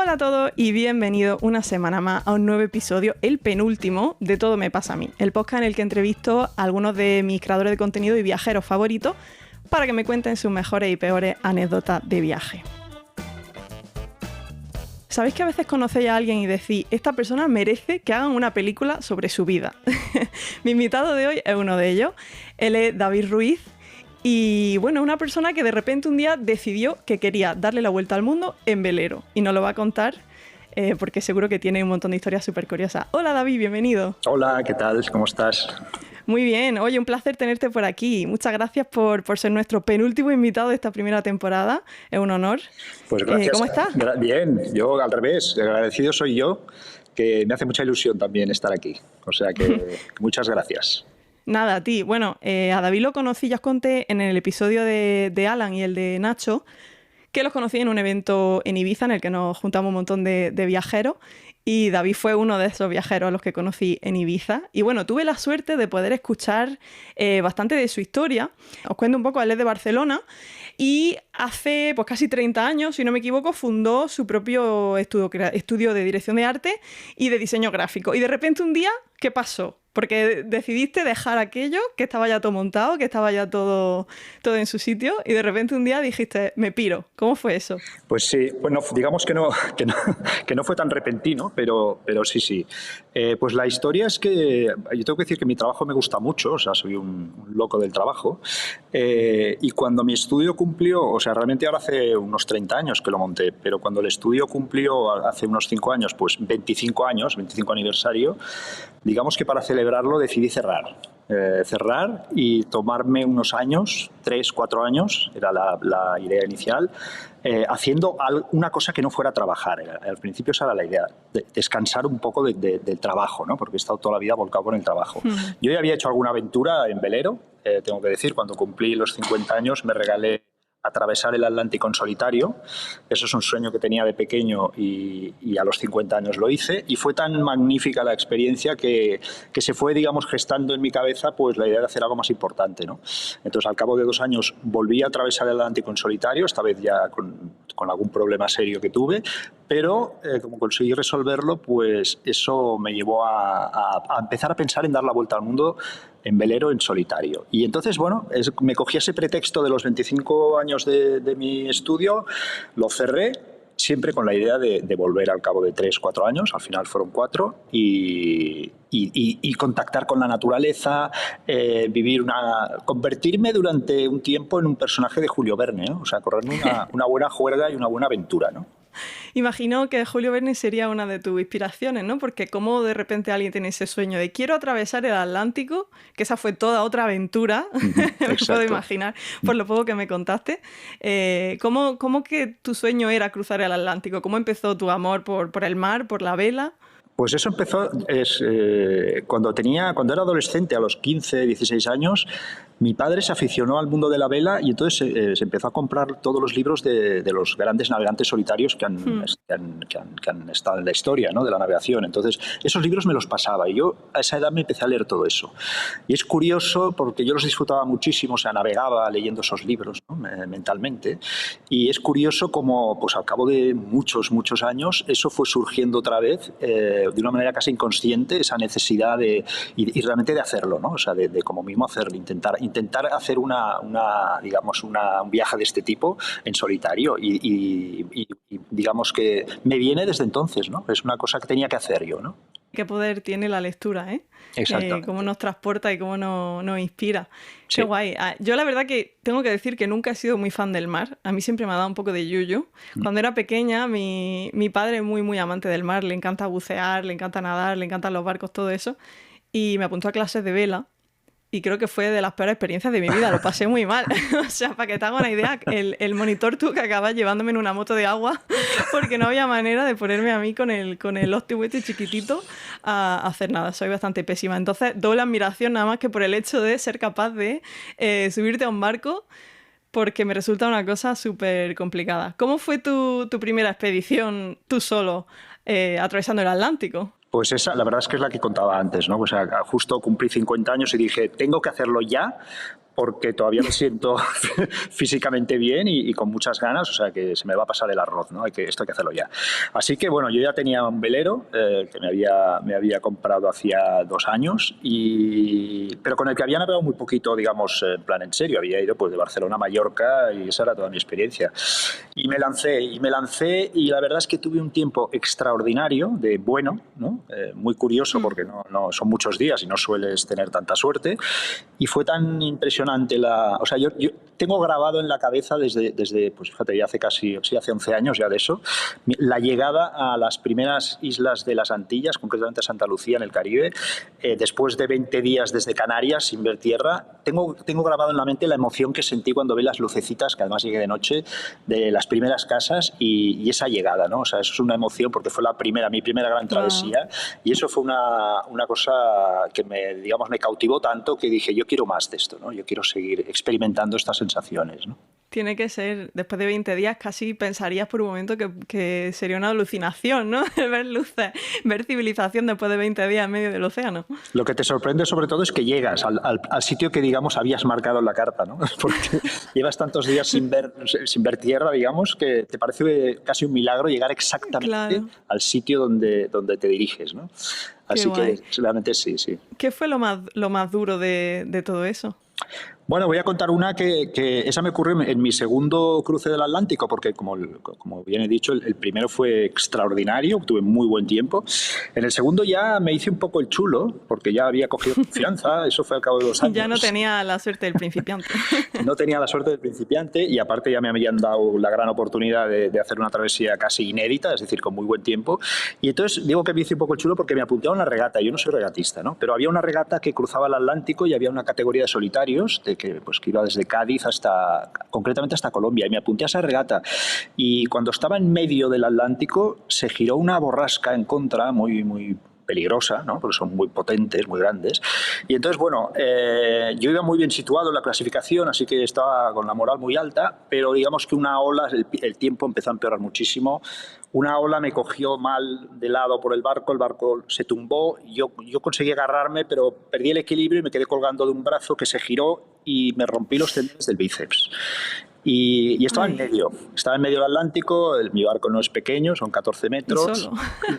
Hola a todos y bienvenidos una semana más a un nuevo episodio, el penúltimo de Todo me pasa a mí, el podcast en el que entrevisto a algunos de mis creadores de contenido y viajeros favoritos para que me cuenten sus mejores y peores anécdotas de viaje. ¿Sabéis que a veces conocéis a alguien y decís, esta persona merece que hagan una película sobre su vida? Mi invitado de hoy es uno de ellos. Él es David Ruiz y, bueno, una persona que de repente un día decidió que quería darle la vuelta al mundo en velero. Y nos lo va a contar porque seguro que tiene un montón de historias súper curiosas. Hola David, bienvenido. Hola, ¿qué tal? ¿Cómo estás? Muy bien, oye, un placer tenerte por aquí. Muchas gracias por ser nuestro penúltimo invitado de esta primera temporada. Es un honor. Pues gracias. ¿Cómo estás? Bien, yo al revés, agradecido soy yo, que me hace mucha ilusión también estar aquí. O sea que muchas gracias. Nada, a ti. Bueno, a David lo conocí, ya os conté en el episodio de Alan y el de Nacho, que los conocí en un evento en Ibiza en el que nos juntamos un montón de viajeros. Y David fue uno de esos viajeros a los que conocí en Ibiza. Y bueno, tuve la suerte de poder escuchar bastante de su historia. Os cuento un poco, él es de Barcelona y hace pues casi 30 años, si no me equivoco, fundó su propio estudio de dirección de arte y de diseño gráfico. Y de repente un día, ¿qué pasó? Porque decidiste dejar aquello, que estaba ya todo montado, que estaba ya todo en su sitio, y de repente un día dijiste, me piro. ¿Cómo fue eso? Pues sí, bueno, digamos que no fue tan repentino, pero sí. Pues la historia es que yo tengo que decir que mi trabajo me gusta mucho, o sea, soy un loco del trabajo, y cuando mi estudio cumplió, o sea, realmente ahora hace unos 30 años que lo monté, pero cuando el estudio cumplió hace unos 5 años, pues 25 aniversario, digamos que para celebrarlo decidí cerrar y tomarme unos años, 3, 4 años, era la idea inicial, haciendo una cosa que no fuera trabajar. Al principio esa era la idea, descansar un poco del trabajo, ¿no? Porque he estado toda la vida volcado con el trabajo. Yo ya había hecho alguna aventura en velero, tengo que decir, cuando cumplí los 50 años me regalé atravesar el Atlántico en solitario. Eso es un sueño que tenía de pequeño y a los 50 años lo hice, y fue tan magnífica la experiencia que se fue, digamos, gestando en mi cabeza pues la idea de hacer algo más importante, ¿no? Entonces, al cabo de 2 años volví a atravesar el Atlántico en solitario, esta vez ya con algún problema serio que tuve, pero como conseguí resolverlo, pues eso me llevó a empezar a pensar en dar la vuelta al mundo en velero en solitario. Y entonces, bueno, me cogí ese pretexto de los 25 años de mi estudio, lo cerré, siempre con la idea de volver al cabo de 3, 4 años, al final fueron 4, y contactar con la naturaleza, convertirme durante un tiempo en un personaje de Julio Verne, ¿no? O sea, correrme una buena juerga y una buena aventura, ¿no? Imagino que Julio Verne sería una de tus inspiraciones, ¿no? Porque cómo de repente alguien tiene ese sueño de quiero atravesar el Atlántico, que esa fue toda otra aventura, me puedo imaginar, por lo poco que me contaste. ¿Cómo que tu sueño era cruzar el Atlántico? ¿Cómo empezó tu amor por el mar, por la vela? Pues eso empezó cuando era adolescente, a los 15, 16 años. Mi padre se aficionó al mundo de la vela y entonces se empezó a comprar todos los libros de los grandes navegantes solitarios que han estado en la historia, ¿no?, de la navegación. Entonces, esos libros me los pasaba y yo a esa edad me empecé a leer todo eso. Y es curioso porque yo los disfrutaba muchísimo, o sea, navegaba leyendo esos libros, ¿no?, mentalmente. Y es curioso como, pues al cabo de muchos años, eso fue surgiendo otra vez de una manera casi inconsciente, esa necesidad y realmente de hacerlo, ¿no? O sea, de como mismo hacerlo, intentar hacer un viaje de este tipo en solitario y digamos que me viene desde entonces, ¿no? Es una cosa que tenía que hacer yo, ¿no? Qué poder tiene la lectura, ¿eh? Exactamente. Cómo nos transporta y cómo nos inspira. Sí. Qué guay. Yo la verdad que tengo que decir que nunca he sido muy fan del mar. A mí siempre me ha dado un poco de yuyu. Cuando era pequeña, mi padre es muy amante del mar. Le encanta bucear, le encanta nadar, le encantan los barcos, todo eso. Y me apuntó a clases de vela. Y creo que fue de las peores experiencias de mi vida, lo pasé muy mal. O sea, para que te haga una idea, el monitor tuvo que acabar llevándome en una moto de agua porque no había manera de ponerme a mí con el hostihuete chiquitito a hacer nada. Soy bastante pésima. Entonces, doble admiración nada más que por el hecho de ser capaz de subirte a un barco, porque me resulta una cosa súper complicada. ¿Cómo fue tu primera expedición tú solo atravesando el Atlántico? Pues esa, la verdad es que es la que contaba antes, ¿no? O sea, justo cumplí 50 años y dije, tengo que hacerlo ya, porque todavía me siento físicamente bien y con muchas ganas, o sea que se me va a pasar el arroz, ¿no? Esto hay que hacerlo ya. Así que bueno, yo ya tenía un velero que me había comprado hacía 2 años, pero con el que había navegado muy poquito, digamos, en plan en serio. Había ido pues de Barcelona a Mallorca y esa era toda mi experiencia. Y me lancé y la verdad es que tuve un tiempo extraordinario de bueno, ¿no? Muy curioso porque no son muchos días y no sueles tener tanta suerte. Y fue tan impresionante o sea, yo tengo grabado en la cabeza desde pues fíjate, ya hace 11 años ya de eso, la llegada a las primeras islas de las Antillas, concretamente a Santa Lucía en el Caribe, después de 20 días desde Canarias sin ver tierra. Tengo grabado en la mente la emoción que sentí cuando vi las lucecitas, que además llegué de noche, de las primeras casas y esa llegada, ¿no? O sea, eso es una emoción porque fue mi primera gran travesía, y eso fue una cosa que me cautivó tanto que dije, yo quiero más de esto, ¿no? Yo quiero seguir experimentando estas sensaciones, ¿no? Tiene que ser, después de 20 días, casi pensarías por un momento que sería una alucinación, ¿no? Ver luces, ver civilización después de 20 días en medio del océano. Lo que te sorprende sobre todo es que llegas al sitio que, digamos, habías marcado en la carta, ¿no? Porque llevas tantos días sin ver tierra, digamos, que te parece casi un milagro llegar exactamente al sitio donde te diriges, ¿no? Así que realmente sí. ¿Qué fue lo más duro de todo eso? Bueno, voy a contar una que esa me ocurrió en mi segundo cruce del Atlántico, porque como bien he dicho, el primero fue extraordinario, tuve muy buen tiempo. En el segundo ya me hice un poco el chulo, porque ya había cogido confianza, eso fue al cabo de 2 años. Ya no tenía la suerte del principiante. No tenía la suerte del principiante y aparte ya me habían dado la gran oportunidad de hacer una travesía casi inédita, es decir, con muy buen tiempo. Y entonces digo que me hice un poco el chulo porque me apunté a una regata. Yo no soy regatista, ¿no? Pero había una regata que cruzaba el Atlántico y había una categoría de solitarios que iba desde Cádiz concretamente hasta Colombia, y me apunté a esa regata. Y cuando estaba en medio del Atlántico se giró una borrasca en contra muy, muy peligrosa, ¿no? Porque son muy potentes, muy grandes. Y entonces, bueno, yo iba muy bien situado en la clasificación, así que estaba con la moral muy alta, pero digamos que una ola, el tiempo empezó a empeorar muchísimo. Una ola me cogió mal de lado por el barco se tumbó, yo conseguí agarrarme, pero perdí el equilibrio y me quedé colgando de un brazo que se giró y me rompí los tendones del bíceps. Y estaba en medio del Atlántico, mi barco no es pequeño, son 14 metros,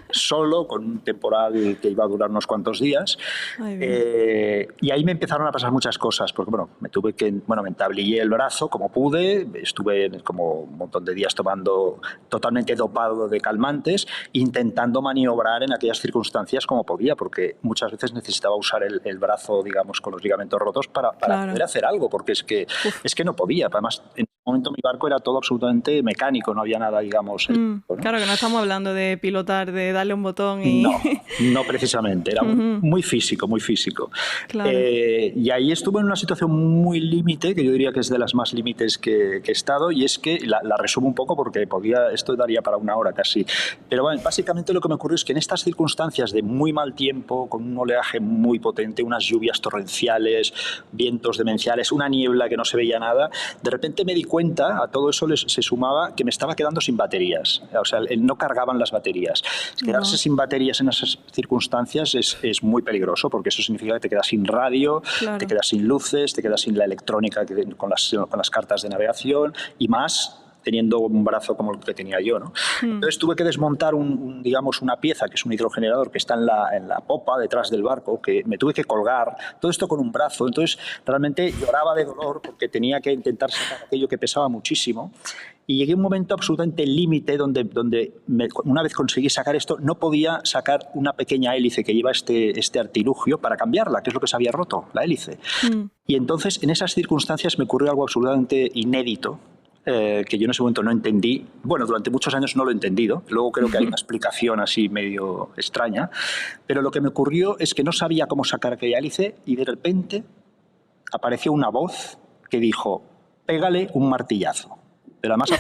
solo, con un temporal que iba a durar unos cuantos días. Y ahí me empezaron a pasar muchas cosas, porque me entablillé el brazo como pude, estuve como un montón de días tomando totalmente dopado de calmantes, intentando maniobrar en aquellas circunstancias como podía, porque muchas veces necesitaba usar el brazo, digamos, con los ligamentos rotos para poder hacer algo, porque es que no podía. Además, en ese momento mi barco era todo absolutamente mecánico, no había nada, digamos... ¿no? Claro, que no estamos hablando de pilotar, de darle un botón y... No precisamente, era muy físico, muy físico. Claro. Y ahí estuve en una situación muy límite, que yo diría que es de las más límites que he estado, y es que, la resumo un poco porque esto daría para 1 hora casi, pero bueno, básicamente lo que me ocurrió es que en estas circunstancias de muy mal tiempo, con un oleaje muy potente, unas lluvias torrenciales, vientos demenciales, una niebla que no se veía nada, de repente me di cuenta, a todo eso se sumaba que me estaba quedando sin baterías, o sea, no cargaban las baterías. Quedarse sin baterías en esas circunstancias es muy peligroso, porque eso significa que te quedas sin radio, te quedas sin luces, te quedas sin la electrónica con las cartas de navegación, y más teniendo un brazo como el que tenía yo, ¿no? Entonces tuve que desmontar digamos, una pieza que es un hidrogenerador que está en la popa detrás del barco, que me tuve que colgar, todo esto con un brazo. Entonces realmente lloraba de dolor porque tenía que intentar sacar aquello que pesaba muchísimo. Y llegué a un momento absolutamente límite donde una vez conseguí sacar esto, no podía sacar una pequeña hélice que lleva este artilugio para cambiarla, que es lo que se había roto, la hélice. Y entonces, en esas circunstancias me ocurrió algo absolutamente inédito, que yo en ese momento no entendí. Bueno, durante muchos años no lo he entendido. Luego creo que hay una explicación así medio extraña. Pero lo que me ocurrió es que no sabía cómo sacar aquella hélice y de repente apareció una voz que dijo: pégale un martillazo. Pero además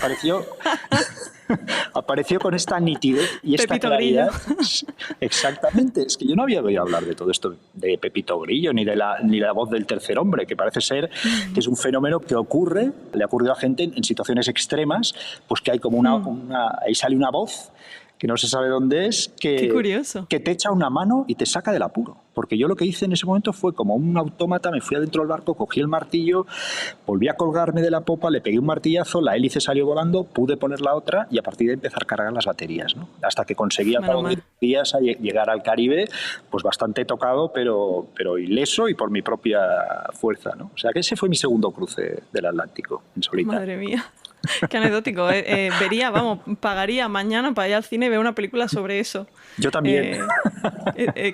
apareció con esta nitidez y esta Pepito claridad. Grillo. Exactamente, es que yo no había oído hablar de todo esto de Pepito Grillo ni de la voz del tercer hombre, que parece ser que es un fenómeno que le ha ocurrido a gente en situaciones extremas, pues que hay como ahí sale una voz que no se sabe dónde es, Qué curioso. que te echa una mano y te saca del apuro. Porque yo lo que hice en ese momento fue como un autómata, me fui adentro del barco, cogí el martillo, volví a colgarme de la popa, le pegué un martillazo, la hélice salió volando, pude poner la otra y a partir de ahí empezar a cargar las baterías, ¿no? Hasta que conseguí al cabo de 10 días llegar al Caribe, pues bastante tocado, pero ileso y por mi propia fuerza, ¿no? O sea que ese fue mi segundo cruce del Atlántico, en solitario. Madre mía. Qué anecdótico. Pagaría mañana para ir al cine y ver una película sobre eso. Yo también.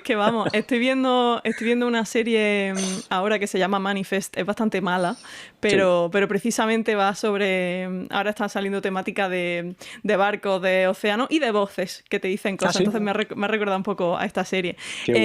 Que vamos, estoy viendo una serie ahora que se llama Manifest. Es bastante mala, pero precisamente va sobre... Ahora está saliendo temática de barcos, de océano y de voces que te dicen cosas. ¿Ah, sí? Entonces me ha recordado un poco a esta serie.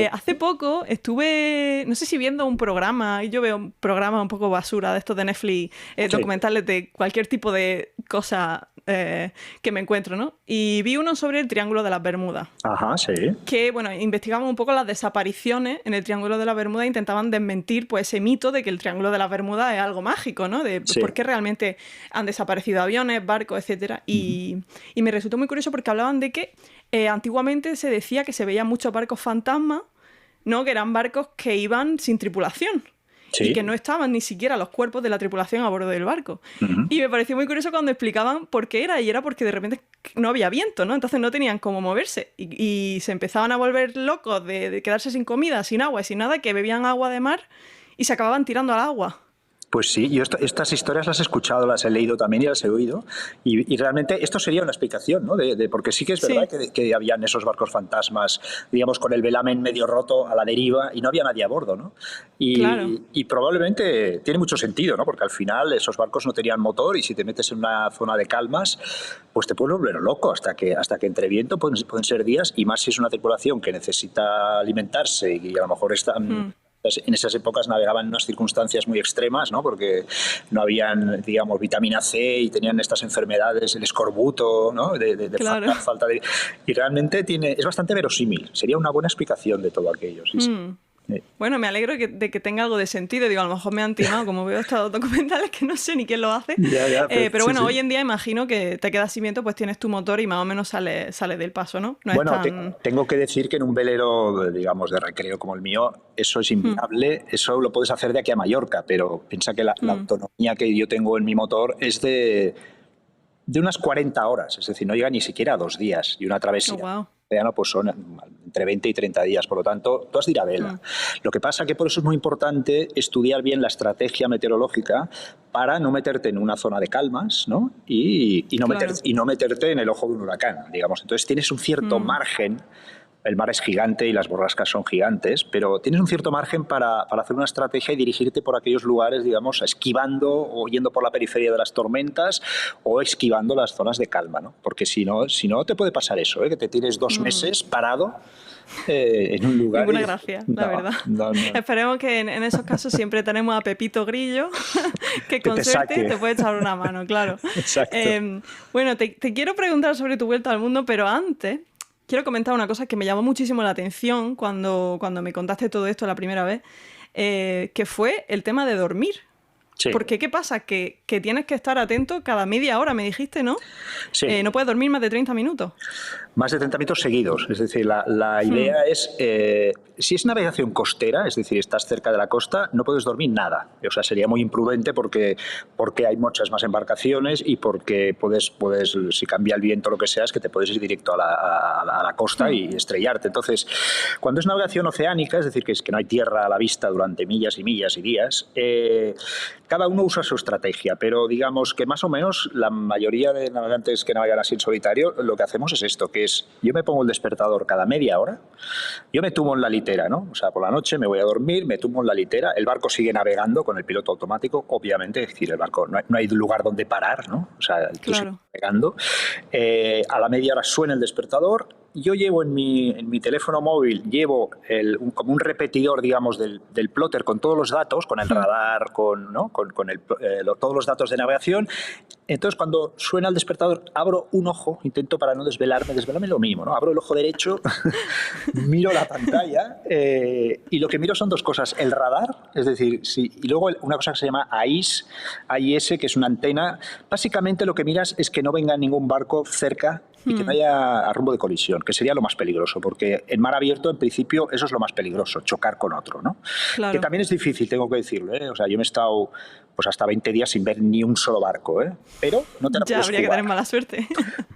Hace poco estuve, no sé si viendo un programa, y yo veo un programa un poco basura de estos de Netflix, documentales de cualquier tipo de cosa que me encuentro, ¿no? Y vi uno sobre el Triángulo de las Bermudas. Ajá, sí. Que, bueno, investigaban un poco las desapariciones en el Triángulo de las Bermudas e intentaban desmentir pues ese mito de que el Triángulo de las Bermudas es algo mágico, ¿no? De por qué realmente han desaparecido aviones, barcos, etcétera. Y me resultó muy curioso porque hablaban de que antiguamente se decía que se veían muchos barcos fantasmas, ¿no? Que eran barcos que iban sin tripulación. Sí. Y que no estaban ni siquiera los cuerpos de la tripulación a bordo del barco. Y me pareció muy curioso cuando explicaban por qué era, y era porque de repente no había viento, ¿no? Entonces no tenían cómo moverse. Y se empezaban a volver locos de quedarse sin comida, sin agua y sin nada, que bebían agua de mar y se acababan tirando al agua. Pues sí, yo estas historias las he escuchado, las he leído también y las he oído. Y realmente esto sería una explicación, ¿no? Porque sí que es verdad que habían esos barcos fantasmas, digamos, con el velamen medio roto a la deriva y no había nadie a bordo, ¿no? Y probablemente tiene mucho sentido, ¿no? Porque al final esos barcos no tenían motor y si te metes en una zona de calmas, pues te puedes volver loco hasta que entre viento pueden ser días, y más si es una tripulación que necesita alimentarse y a lo mejor están... En esas épocas navegaban en unas circunstancias muy extremas, ¿no? Porque no habían, digamos, vitamina C y tenían estas enfermedades, el escorbuto, ¿no? De falta de... Y realmente es bastante verosímil. Sería una buena explicación de todo aquello. Sí, sí. Bueno, me alegro de que tenga algo de sentido. Digo, a lo mejor me han timado, como veo estos documentales que no sé ni quién lo hace. Pero bueno, hoy en día imagino que te quedas sin viento, pues tienes tu motor y más o menos sale del paso, ¿no? Bueno, tengo que decir que en un velero, digamos, de recreo como el mío, eso es inviable. Eso lo puedes hacer de aquí a Mallorca, pero piensa que la autonomía que yo tengo en mi motor es de unas 40 horas, es decir, no llega ni siquiera a 2 días, y una travesía. Wow. Pues son entre 20 y 30 días, por lo tanto, tú has de ir a vela. Lo que pasa es que por eso es muy importante estudiar bien la estrategia meteorológica para no meterte en una zona de calmas, ¿no? Y no meterte en el ojo de un huracán, digamos. Entonces tienes un cierto margen. El mar es gigante y las borrascas son gigantes, pero tienes un cierto margen para hacer una estrategia y dirigirte por aquellos lugares, digamos, esquivando o yendo por la periferia de las tormentas o esquivando las zonas de calma, ¿no? Porque si no te puede pasar eso, que te tienes 2 meses parado en un lugar. Ninguna gracia, la verdad. No. Esperemos que en esos casos siempre tenemos a Pepito Grillo, que con suerte te puede echar una mano, claro. Exacto. Bueno, te quiero preguntar sobre tu vuelta al mundo, pero antes... Quiero comentar una cosa que me llamó muchísimo la atención cuando me contaste todo esto la primera vez, que fue el tema de dormir. Sí. Porque, ¿qué pasa? Que tienes que estar atento cada media hora, me dijiste, ¿no? Sí. No puedes dormir más de 30 minutos. Más de 30 minutos seguidos. Es decir, la idea es, si es navegación costera, es decir, estás cerca de la costa, no puedes dormir nada. O sea, sería muy imprudente porque hay muchas más embarcaciones y porque puedes, si cambia el viento o lo que sea, es que te puedes ir directo a la costa y estrellarte. Entonces, cuando es navegación oceánica, es decir, que no hay tierra a la vista durante millas y millas y días, cada uno usa su estrategia, pero digamos que más o menos la mayoría de navegantes que navegan así en solitario, lo que hacemos es esto, que es, yo me pongo el despertador cada media hora, yo me tumbo en la litera, ¿no? O sea, por la noche me voy a dormir, me tumbo en la litera, el barco sigue navegando con el piloto automático, obviamente, es decir, el barco no hay lugar donde parar, ¿no? O sea, tú sigues navegando. A la media hora suena el despertador. Yo llevo en mi teléfono móvil, como un repetidor, digamos, del plotter con todos los datos, con el radar, con todos los datos de navegación. Entonces, cuando suena el despertador, abro un ojo, intento para no desvelarme lo mínimo, ¿no? Abro el ojo derecho, miro la pantalla y lo que miro son 2 cosas. El radar, es decir, y luego una cosa que se llama AIS, que es una antena. Básicamente lo que miras es que no venga ningún barco cerca y que no haya rumbo de colisión, que sería lo más peligroso, porque en mar abierto, en principio, eso es lo más peligroso, chocar con otro, ¿no? Que Claro. también es difícil, tengo que decirlo, ¿eh? O sea, yo me he estado pues hasta 20 días sin ver ni un solo barco, ¿eh? Pero no te la Ya puedes habría que jugar. tener mala suerte.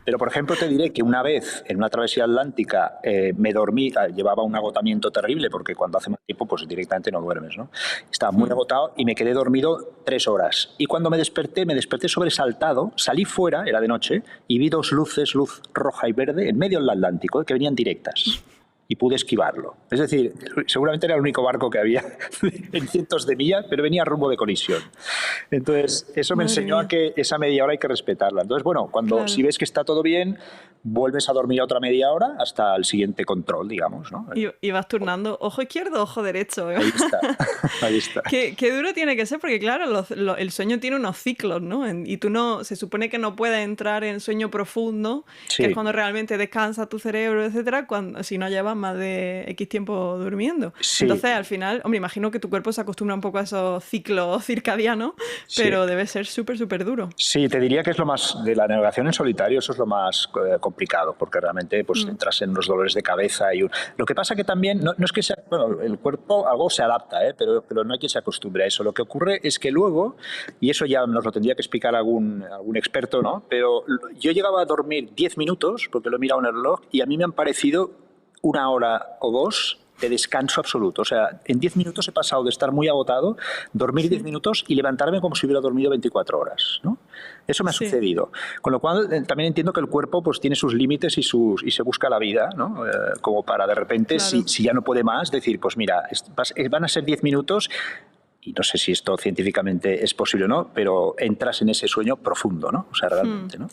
Pero, por ejemplo, te diré que una vez en una travesía atlántica me dormí, llevaba un agotamiento terrible, porque cuando hace mal tiempo, pues directamente no duermes, ¿no? Estaba muy agotado y me quedé dormido 3 horas. Y cuando me desperté sobresaltado, salí fuera, era de noche, y vi 2 luces, luz roja y verde, en medio del Atlántico, que venían directas. Y pude esquivarlo. Es decir, seguramente era el único barco que había en cientos de millas, pero venía a rumbo de colisión. Entonces, eso me Madre enseñó a mía. que esa media hora hay que respetarla. Entonces, bueno, si Claro. ves que está todo bien, vuelves a dormir otra media hora hasta el siguiente control, digamos, ¿no? Y vas turnando ojo izquierdo, ojo derecho. Ahí está, ahí está. Qué duro tiene que ser, porque claro, el sueño tiene unos ciclos, ¿no? Y tú no, se supone que no puedes entrar en sueño profundo, que es Sí, cuando realmente descansa tu cerebro, etcétera, cuando, si no llevas más de X tiempo durmiendo. sí, Entonces, al final, hombre, imagino que tu cuerpo se acostumbra un poco a esos ciclos circadianos, sí. pero debe ser súper, súper duro. Sí, te diría que es lo más de la navegación en solitario, eso es lo más complicado, porque realmente pues Mm, entras en los dolores de cabeza lo que pasa que también no es que sea, bueno, el cuerpo algo se adapta, pero no hay que se acostumbre a eso. Lo que ocurre es que luego, y eso ya nos lo tendría que explicar algún experto, ¿no? Pero yo llegaba a dormir 10 minutos, porque lo he mirado en el reloj, y a mí me han parecido 1 hora o 2 de descanso absoluto. O sea, en 10 minutos he pasado de estar muy agotado, dormir 10 sí, minutos y levantarme como si hubiera dormido 24 horas, ¿no? Eso me ha sí, sucedido. Con lo cual, también entiendo que el cuerpo pues, tiene sus límites y se busca la vida, ¿no? Como para de repente, claro. si ya no puede más, decir, pues mira, van a ser 10 minutos y no sé si esto científicamente es posible o no, pero entras en ese sueño profundo, ¿no? O sea, Hmm. realmente, ¿no?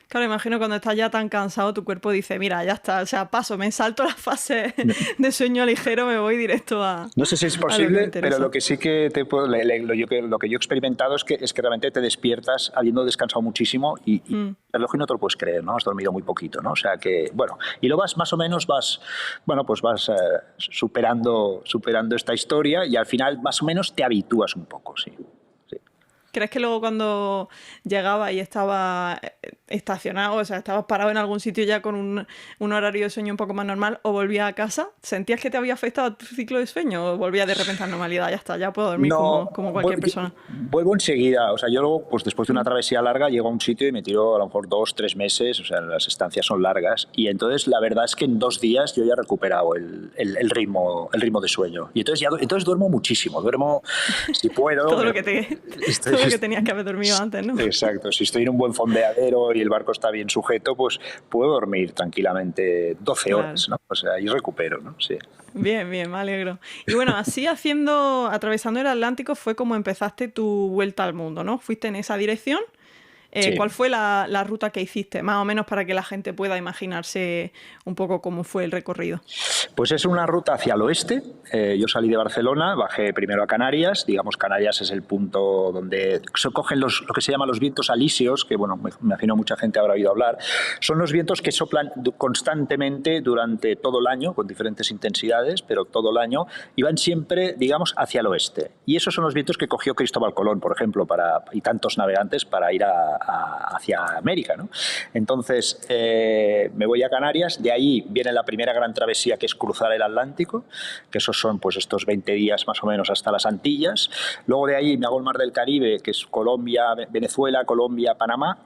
Claro, imagino cuando estás ya tan cansado, tu cuerpo dice, mira, ya está, o sea, paso, me salto la fase de sueño ligero, me voy directo No sé si es a lo que me posible, pero lo interesa. que sí que te puedo, lo que yo he experimentado es que realmente te despiertas habiendo descansado muchísimo y Mm. el reloj no te lo puedes creer, ¿no? Has dormido muy poquito, ¿no? O sea que, bueno, y lo vas más o menos, bueno, pues vas superando esta historia y al final más o menos te habitúas un poco, sí. Sí. ¿Crees que luego cuando llegaba y estaba estacionado, o sea, estabas parado en algún sitio ya con un horario de sueño un poco más normal o volvías a casa, sentías que te había afectado tu ciclo de sueño o volvías de repente a la normalidad? Ya está, ya puedo dormir No, como cualquier persona. vuelvo enseguida. O sea, yo luego, pues después de una travesía larga, llego a un sitio y me tiro a lo mejor 2, 3 meses. O sea, las estancias son largas. Y entonces la verdad es que en 2 días yo ya he recuperado el ritmo de sueño. Y entonces duermo muchísimo. Duermo, si puedo. Todo lo que Estoy, todo lo que tenías que haber dormido antes, ¿no? exacto. Si estoy en un buen fondeadero y el barco está bien sujeto, pues puedo dormir tranquilamente 12 Claro. horas, ¿no? O sea, y recupero, ¿no? Sí. Bien, bien, me alegro. Y bueno, así atravesando el Atlántico fue como empezaste tu vuelta al mundo, ¿no? Fuiste en esa dirección. Sí. ¿Cuál fue la ruta que hiciste? Más o menos para que la gente pueda imaginarse un poco cómo fue el recorrido. Pues es una ruta hacia el oeste. Yo salí de Barcelona, bajé primero a Canarias. Digamos, Canarias es el punto donde se cogen lo que se llaman los vientos alisios, que, bueno, me imagino mucha gente habrá oído hablar. Son los vientos que soplan constantemente durante todo el año, con diferentes intensidades, pero todo el año, y van siempre, digamos, hacia el oeste. Y esos son los vientos que cogió Cristóbal Colón, por ejemplo, y tantos navegantes para ir hacia América, ¿no? Entonces, me voy a Canarias. De ahí viene la primera gran travesía, que es cruzar el Atlántico, que esos son pues estos 20 días más o menos hasta las Antillas. Luego de ahí me hago el Mar del Caribe, que es Colombia, Venezuela, Colombia, Panamá.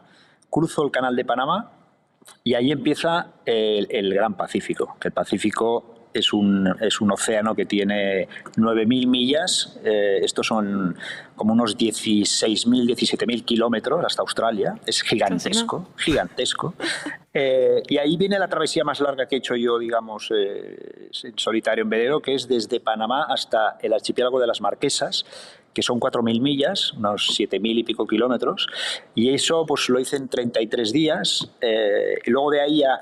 Cruzo el Canal de Panamá y ahí empieza el Gran Pacífico, que el Pacífico es un océano que tiene 9.000 millas. Estos son como unos 16.000, 17.000 kilómetros hasta Australia. Es Casi nada. gigantesco, gigantesco. Y ahí viene la travesía más larga que he hecho yo, digamos, en solitario en velero, que es desde Panamá hasta el archipiélago de las Marquesas, que son 4.000 millas, unos 7.000 y pico kilómetros, y eso pues lo hice en 33 días. Y luego de ahí ya,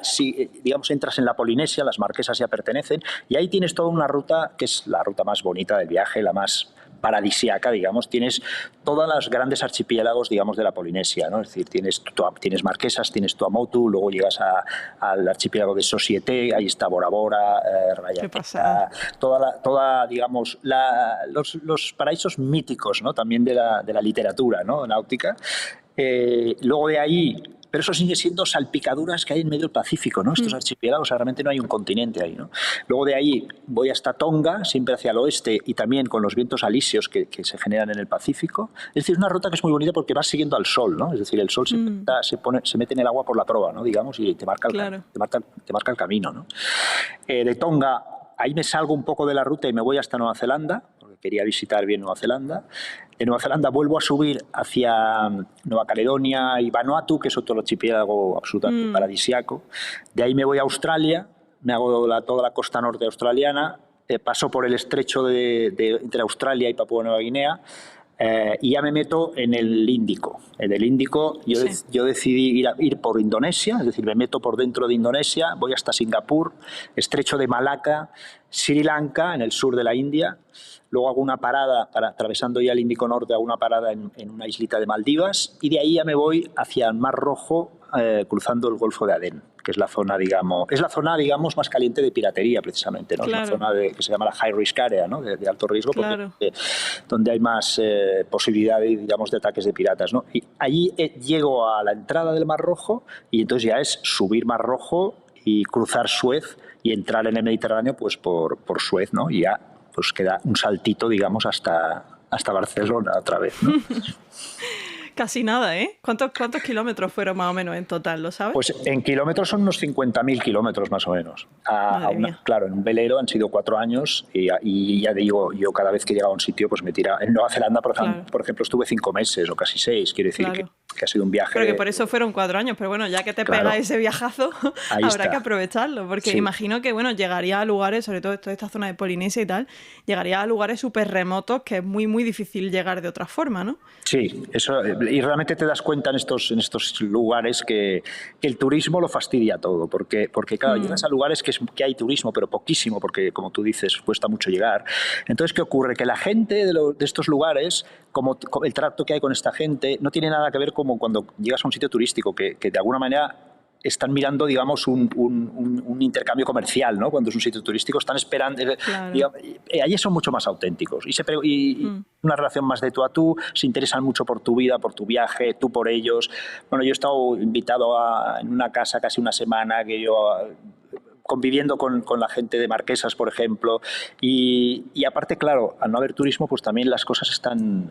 digamos, entras en la Polinesia, las Marquesas ya pertenecen, y ahí tienes toda una ruta que es la ruta más bonita del viaje, la más paradisiaca, digamos. Tienes todos los grandes archipiélagos, digamos, de la Polinesia, ¿no? Es decir, tienes Marquesas, tienes Tuamotu, luego llegas al archipiélago de Société, ahí está Bora Bora, Qué Rayaneta, pasada. digamos, los paraísos míticos, ¿no? También de la literatura, ¿no? Náutica. Luego de ahí pero eso sigue siendo salpicaduras que hay en medio del Pacífico, ¿no? Estos archipiélagos, o sea, realmente no hay un continente ahí, ¿no? Luego de ahí voy hasta Tonga, siempre hacia el oeste, y también con los vientos alisios que se generan en el Pacífico. Es decir, una ruta que es muy bonita porque vas siguiendo al sol, ¿no? Es decir, el sol se mete en el agua por la proa, ¿no? Digamos, y te marca el camino, ¿no? De Tonga, ahí me salgo un poco de la ruta y me voy hasta Nueva Zelanda, porque quería visitar bien Nueva Zelanda. De Nueva Zelanda vuelvo a subir hacia Nueva Caledonia y Vanuatu, que es otro archipiélago absolutamente paradisíaco. De ahí me voy a Australia, me hago toda la costa norte australiana, paso por el estrecho entre Australia y Papúa Nueva Guinea, y ya me meto en el Índico. En el Índico yo decidí ir por Indonesia, es decir, me meto por dentro de Indonesia, voy hasta Singapur, estrecho de Malaca, Sri Lanka, en el sur de la India. Luego hago una parada, atravesando ya el Índico Norte, hago una parada en una islita de Maldivas, y de ahí ya me voy hacia el Mar Rojo, cruzando el Golfo de Adén, que es la zona, digamos, más caliente de piratería, precisamente, ¿no? Claro. Es una zona que se llama la high risk area, ¿no? de alto riesgo, Claro. donde hay más posibilidad, digamos, de ataques de piratas, ¿no? Y allí llego a la entrada del Mar Rojo, y entonces ya es subir Mar Rojo y cruzar Suez y entrar en el Mediterráneo, pues por Suez, ¿no? Y ya pues queda un saltito, digamos, hasta Barcelona otra vez, ¿no? Casi nada, ¿eh? ¿Cuántos kilómetros fueron más o menos en total, lo sabes? Pues en kilómetros son unos 50.000 kilómetros más o menos. Claro, en un velero han sido 4 años y ya digo, yo cada vez que llegaba a un sitio pues me tira. En Nueva Zelanda, por ejemplo, estuve 5 meses o casi 6, quiere decir que ha sido un viaje. Pero que por eso fueron 4 años, pero bueno, ya que te pega ese viajazo, habrá que aprovecharlo, porque imagino que, bueno, llegaría a lugares, sobre todo toda esta zona de Polinesia y tal, llegaría a lugares súper remotos que es muy, muy difícil llegar de otra forma, ¿no? Sí, eso, y realmente te das cuenta en estos lugares que el turismo lo fastidia todo, porque claro, llegas a lugares que hay turismo, pero poquísimo, porque como tú dices, cuesta mucho llegar. Entonces, ¿qué ocurre? Que la gente de estos lugares, como el trato que hay con esta gente, no tiene nada que ver como cuando llegas a un sitio turístico, que de alguna manera están mirando, digamos, un intercambio comercial, ¿no? Cuando es un sitio turístico, están esperando. Digamos, allí son mucho más auténticos. Y una relación más de tú a tú, se interesan mucho por tu vida, por tu viaje, tú por ellos. Bueno, yo he estado invitado en una casa casi una semana, conviviendo con la gente de Marquesas, por ejemplo, y aparte, claro, al no haber turismo, pues también las cosas están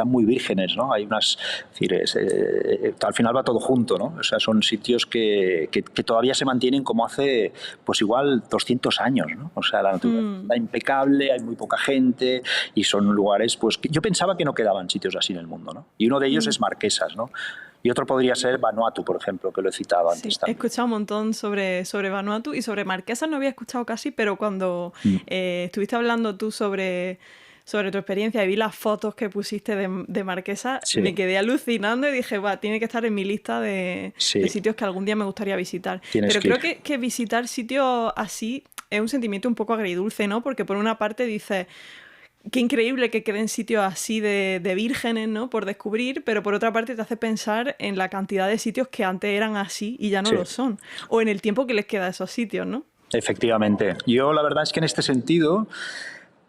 muy vírgenes, ¿no? Hay unas, es decir, al final va todo junto, ¿no? O sea, son sitios que todavía se mantienen como hace, pues igual 200 años, ¿no? O sea, la naturaleza está impecable, hay muy poca gente y son lugares, pues, que yo pensaba que no quedaban sitios así en el mundo, ¿no? Y uno de ellos es Marquesas, ¿no? Y otro podría ser Vanuatu, por ejemplo, que lo he citado antes también. He escuchado un montón sobre Vanuatu y sobre Marquesas no había escuchado casi, pero cuando estuviste hablando tú sobre tu experiencia y vi las fotos que pusiste de Marquesas, me quedé alucinando y dije, tiene que estar en mi lista de sitios que algún día me gustaría visitar. Pero creo que visitar sitios así es un sentimiento un poco agridulce, ¿no? Porque por una parte dices, qué increíble que queden sitios así de vírgenes, ¿no? Por descubrir, pero por otra parte te hace pensar en la cantidad de sitios que antes eran así y ya no lo son. O en el tiempo que les queda a esos sitios, ¿no? Efectivamente. Yo la verdad es que en este sentido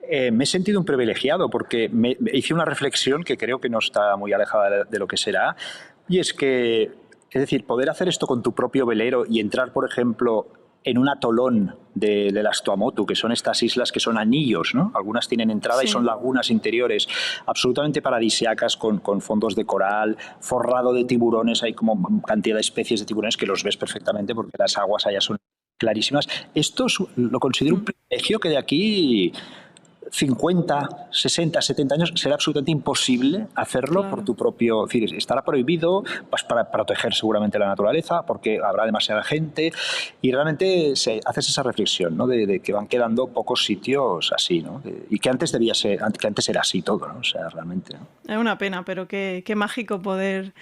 me he sentido un privilegiado porque me hice una reflexión que creo que no está muy alejada de lo que será, y es decir, poder hacer esto con tu propio velero y entrar, por ejemplo, en un atolón de las Tuamotu, que son estas islas que son anillos, ¿no? Algunas tienen entrada y son lagunas interiores absolutamente paradisíacas con fondos de coral, forrado de tiburones, hay como cantidad de especies de tiburones que los ves perfectamente porque las aguas allá son clarísimas. Esto lo considero un privilegio que de aquí 50, 60, 70 años será absolutamente imposible hacerlo por tu propio. Es decir, estará prohibido pues, para proteger seguramente la naturaleza, porque habrá demasiada gente, y realmente haces esa reflexión, ¿no? de que van quedando pocos sitios así, ¿no? Y que antes que antes era así todo, ¿no? O sea, realmente, ¿no? Es una pena, pero qué mágico poder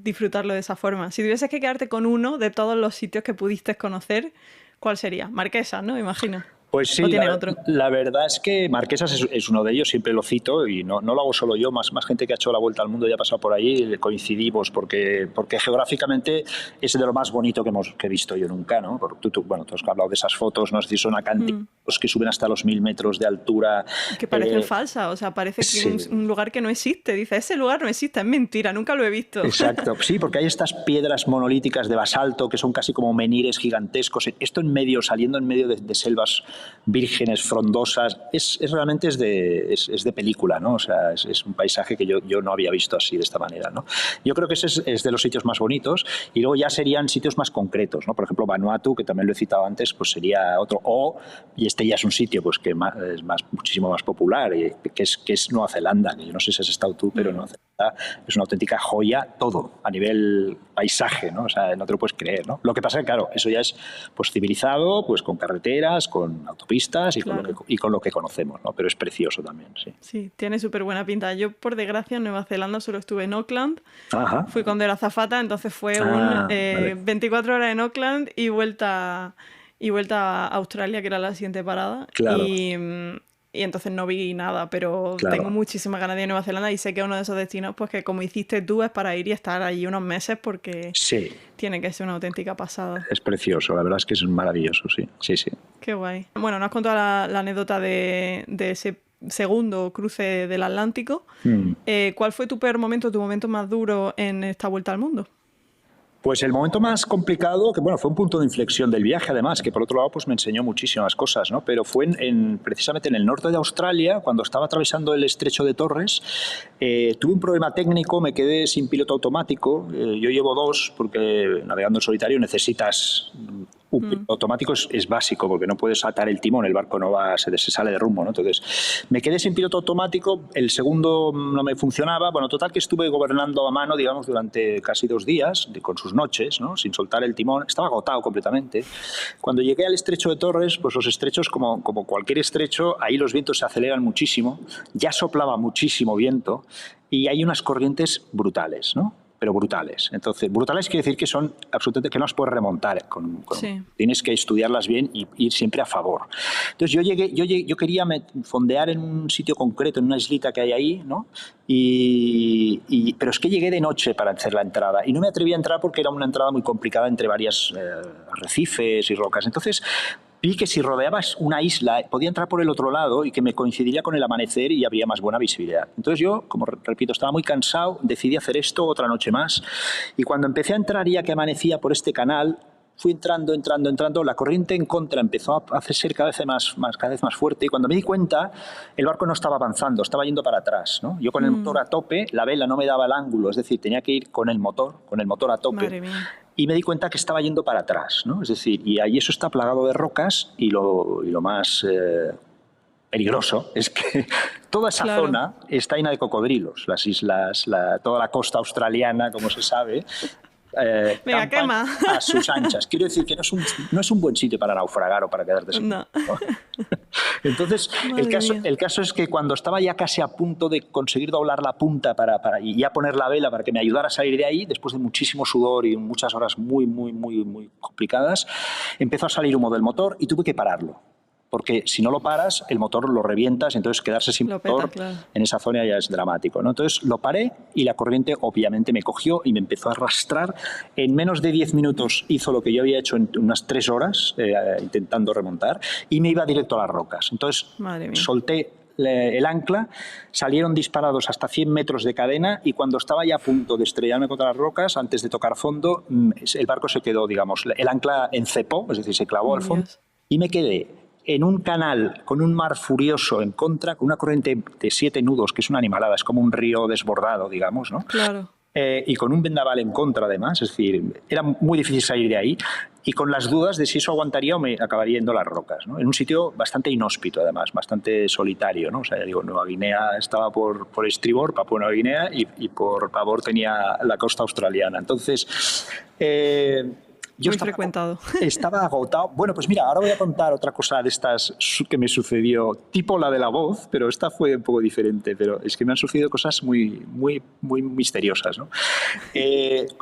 disfrutarlo de esa forma. Si tuvieses que quedarte con uno de todos los sitios que pudiste conocer, ¿cuál sería? Marquesas, ¿no? Imagino. Pues sí, ¿O tiene otro? la verdad es que Marquesas es uno de ellos, siempre lo cito y no lo hago solo yo, más gente que ha hecho la vuelta al mundo y ha pasado por ahí, coincidimos porque geográficamente es de lo más bonito que he visto yo nunca, ¿no? Porque tú has hablado de esas fotos, no sé si son acantilados que suben hasta los 1000 metros de altura. Que parecen falsas, o sea, parece que Sí. un lugar que no existe. Dice, ese lugar no existe, es mentira, nunca lo he visto. Exacto, sí, porque hay estas piedras monolíticas de basalto que son casi como menhires gigantescos. Esto saliendo en medio de selvas vírgenes, frondosas, realmente es de película, ¿no? O sea, es un paisaje que yo no había visto así, de esta manera, ¿no? Yo creo que ese es de los sitios más bonitos y luego ya serían sitios más concretos, ¿no? Por ejemplo, Vanuatu, que también lo he citado antes, pues sería otro. Y este ya es un sitio pues que es muchísimo más popular, que es Nueva Zelanda, que yo no sé si has estado tú, pero Nueva Zelanda es una auténtica joya todo, a nivel paisaje, ¿no? O sea, no te lo puedes creer, ¿no? Lo que pasa es que, claro, eso ya es pues civilizado, pues con carreteras, con autopistas y, claro, con lo que conocemos, ¿no? Pero es precioso también, sí. Sí, tiene súper buena pinta. Yo, por desgracia, en Nueva Zelanda solo estuve en Auckland. Ajá. Fui cuando era azafata, entonces fue vale. 24 horas en Auckland y vuelta a Australia, que era la siguiente parada. Claro. Y entonces no vi nada, pero tengo muchísimas ganas de ir a Nueva Zelanda y sé que es uno de esos destinos pues que, como hiciste tú, es para ir y estar allí unos meses porque tiene que ser una auténtica pasada. Es precioso, la verdad es que es maravilloso, sí. Qué guay. Bueno, nos has contado la anécdota de ese segundo cruce del Atlántico. ¿Cuál fue tu peor momento, tu momento más duro en esta vuelta al mundo? Pues el momento más complicado, que bueno, fue un punto de inflexión del viaje además, que por otro lado pues me enseñó muchísimas cosas, ¿no? Pero fue precisamente en el norte de Australia, cuando estaba atravesando el estrecho de Torres, tuve un problema técnico, me quedé sin piloto automático, yo llevo 2 porque navegando en solitario necesitas un piloto automático, es básico porque no puedes atar el timón, el barco se sale de rumbo, ¿no? Entonces me quedé sin piloto automático, el segundo no me funcionaba, bueno, total que estuve gobernando a mano, digamos, durante casi 2 días, con sus noches, ¿no? Sin soltar el timón, estaba agotado completamente. Cuando llegué al estrecho de Torres, pues los estrechos, como cualquier estrecho, ahí los vientos se aceleran muchísimo, ya soplaba muchísimo viento y hay unas corrientes brutales, ¿no? Pero brutales. Entonces, brutales quiere decir que son absolutamente que no las puedes remontar. Tienes que estudiarlas bien y ir siempre a favor. Entonces, yo quería fondear en un sitio concreto, en una islita que hay ahí, ¿no? Pero es que llegué de noche para hacer la entrada y no me atreví a entrar porque era una entrada muy complicada entre varias arrecifes y rocas. Entonces, vi que si rodeabas una isla podía entrar por el otro lado y que me coincidiría con el amanecer y había más buena visibilidad. Entonces yo, como repito, estaba muy cansado, decidí hacer esto otra noche más y cuando empecé a entrar ya que amanecía por este canal, fui entrando, la corriente en contra empezó a hacerse cada vez más fuerte y cuando me di cuenta el barco no estaba avanzando, estaba yendo para atrás, ¿no? Yo con el motor a tope, la vela no me daba el ángulo, es decir, tenía que ir con el motor a tope. Madre mía. Y me di cuenta que estaba yendo para atrás, ¿no? Es decir, y ahí eso está plagado de rocas y lo más peligroso es que toda esa zona está llena de cocodrilos. Las islas, toda la costa australiana, como se sabe, Venga, quema. A sus anchas. Quiero decir que no es un buen sitio para naufragar o para quedarte sin no. Entonces, el caso es que cuando estaba ya casi a punto de conseguir doblar la punta y ya poner la vela para que me ayudara a salir de ahí, después de muchísimo sudor y muchas horas muy complicadas, empezó a salir humo del motor y tuve que pararlo. Porque si no lo paras, el motor lo revientas, entonces quedarse sin motor en esa zona ya es dramático, ¿no? Entonces lo paré y la corriente obviamente me cogió y me empezó a arrastrar. En menos de 10 minutos hizo lo que yo había hecho en unas 3 horas intentando remontar y me iba directo a las rocas. Entonces solté el ancla, salieron disparados hasta 100 metros de cadena y cuando estaba ya a punto de estrellarme contra las rocas, antes de tocar fondo, el barco se quedó, digamos, el ancla encepó, es decir, se clavó al fondo y me quedé en un canal con un mar furioso en contra, con una corriente de 7 nudos, que es una animalada, es como un río desbordado, digamos, ¿no? Claro. Y con un vendaval en contra, además, es decir, era muy difícil salir de ahí, y con las dudas de si eso aguantaría o me acabaría yendo a las rocas, ¿no? En un sitio bastante inhóspito, además, bastante solitario, ¿no? O sea, ya digo, Nueva Guinea estaba por estribor, Papua Nueva Guinea, y por pavor tenía la costa australiana. Entonces... Yo estaba agotado. Bueno, pues mira, ahora voy a contar otra cosa de estas que me sucedió, tipo la de la voz, pero esta fue un poco diferente. Pero es que me han sucedido cosas muy misteriosas, ¿no?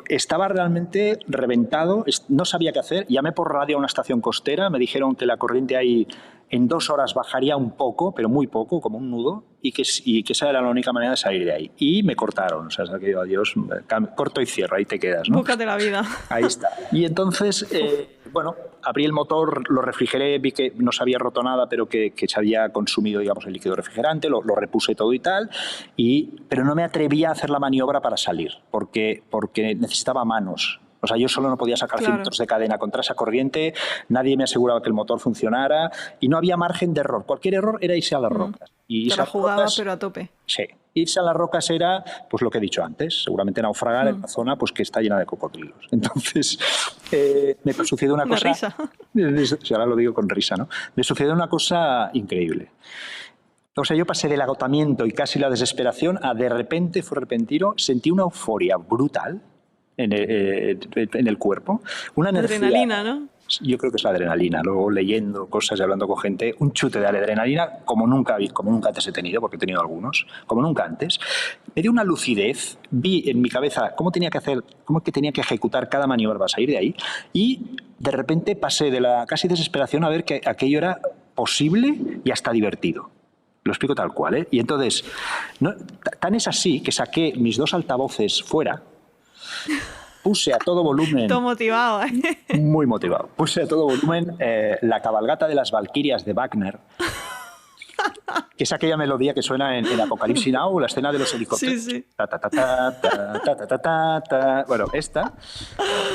Estaba realmente reventado, no sabía qué hacer. Llamé por radio a una estación costera, me dijeron que la corriente ahí en 2 horas bajaría un poco, pero muy poco, como un nudo, y que esa era la única manera de salir de ahí. Y me cortaron, o sea, que yo, adiós, corto y cierro, ahí te quedas, ¿no? Búscate la vida. Ahí está. Y entonces, bueno, abrí el motor, lo refrigeré, vi que no se había roto nada, pero que se había consumido, digamos, el líquido refrigerante, lo repuse todo y tal, pero no me atrevía a hacer la maniobra para salir, porque necesitaba manos. O sea, yo solo no podía sacar cilindros de cadena contra esa corriente, nadie me aseguraba que el motor funcionara y no había margen de error. Cualquier error era irse a las rocas. Y te la jugaba, pero a tope. Sí. Irse a las rocas era, pues lo que he dicho antes, seguramente naufragar en una zona pues, que está llena de cocodrilos. Entonces, me sucedió una cosa... risa. Ahora lo digo con risa, ¿no? Me sucedió una cosa increíble. O sea, yo pasé del agotamiento y casi la desesperación a de repente, fue repentino, sentí una euforia brutal en el cuerpo. Una energía, adrenalina, ¿no? Yo creo que es la adrenalina. Luego leyendo cosas y hablando con gente, un chute de adrenalina como nunca antes he tenido, porque he tenido algunos, como nunca antes. Me dio una lucidez, vi en mi cabeza cómo tenía que ejecutar cada maniobra para salir de ahí y de repente pasé de la casi desesperación a ver que aquello era posible y hasta divertido. Lo explico tal cual, ¿eh? Y entonces, tan es así que saqué mis 2 altavoces fuera, puse a todo volumen... Todo motivado, ¿eh? Muy motivado. Puse a todo volumen la cabalgata de las Valquirias de Wagner, que es aquella melodía que suena en Apocalipsis Now, la escena de los helicópteros. Sí, sí. Ta, ta, ta, ta, ta, ta, ta, ta, ta. Bueno, esta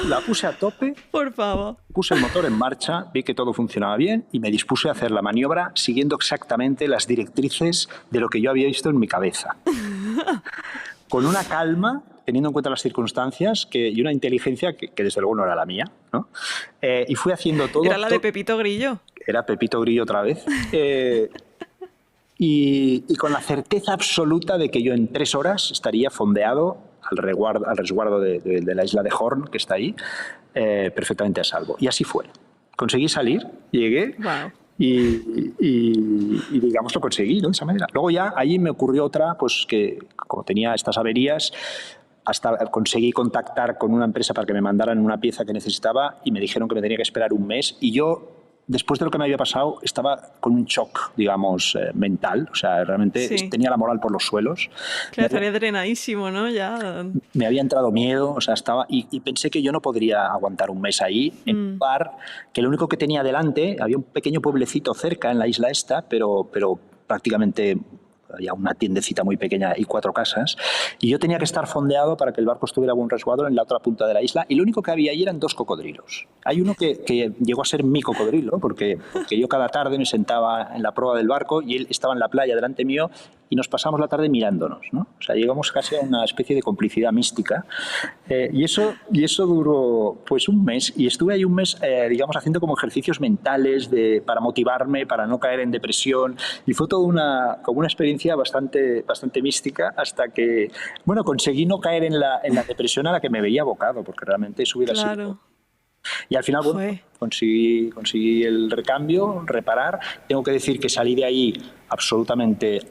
la puse a tope. Por favor. Puse el motor en marcha, vi que todo funcionaba bien y me dispuse a hacer la maniobra siguiendo exactamente las directrices de lo que yo había visto en mi cabeza. Con una calma, teniendo en cuenta las circunstancias y una inteligencia que desde luego no era la mía, ¿no? Y fui haciendo todo... ¿Era la de Pepito Grillo? Era Pepito Grillo otra vez. Y con la certeza absoluta de que yo en 3 horas estaría fondeado al resguardo de la isla de Horn, que está ahí, perfectamente a salvo. Y así fue. Conseguí salir, llegué... Wow. Y digamos lo conseguí, ¿no? De esa manera. Luego ya allí me ocurrió otra, pues que como tenía estas averías, hasta conseguí contactar con una empresa para que me mandaran una pieza que necesitaba y me dijeron que me tenía que esperar un mes y yo, después de lo que me había pasado, estaba con un shock, digamos, mental. O sea, realmente tenía la moral por los suelos. Claro, estaría drenadísimo, ¿no? Ya. Me había entrado miedo, o sea, estaba... Y pensé que yo no podría aguantar un mes ahí, en un bar que lo único que tenía delante, había un pequeño pueblecito cerca en la isla esta, pero prácticamente... había una tiendecita muy pequeña y 4 casas, y yo tenía que estar fondeado para que el barco estuviera a buen resguardo en la otra punta de la isla, y lo único que había allí eran 2 cocodrilos. Hay uno que llegó a ser mi cocodrilo, porque yo cada tarde me sentaba en la proa del barco y él estaba en la playa delante mío y nos pasamos la tarde mirándonos, ¿no? O sea, llegamos casi a una especie de complicidad mística, y eso duró pues un mes, y estuve ahí un mes, digamos, haciendo como ejercicios mentales para motivarme, para no caer en depresión, y fue toda como una experiencia bastante mística hasta que, bueno, conseguí no caer en la depresión a la que me veía abocado, porque realmente eso hubiera sido... Y al final, bueno, conseguí el recambio, reparar. Tengo que decir que salí de ahí absolutamente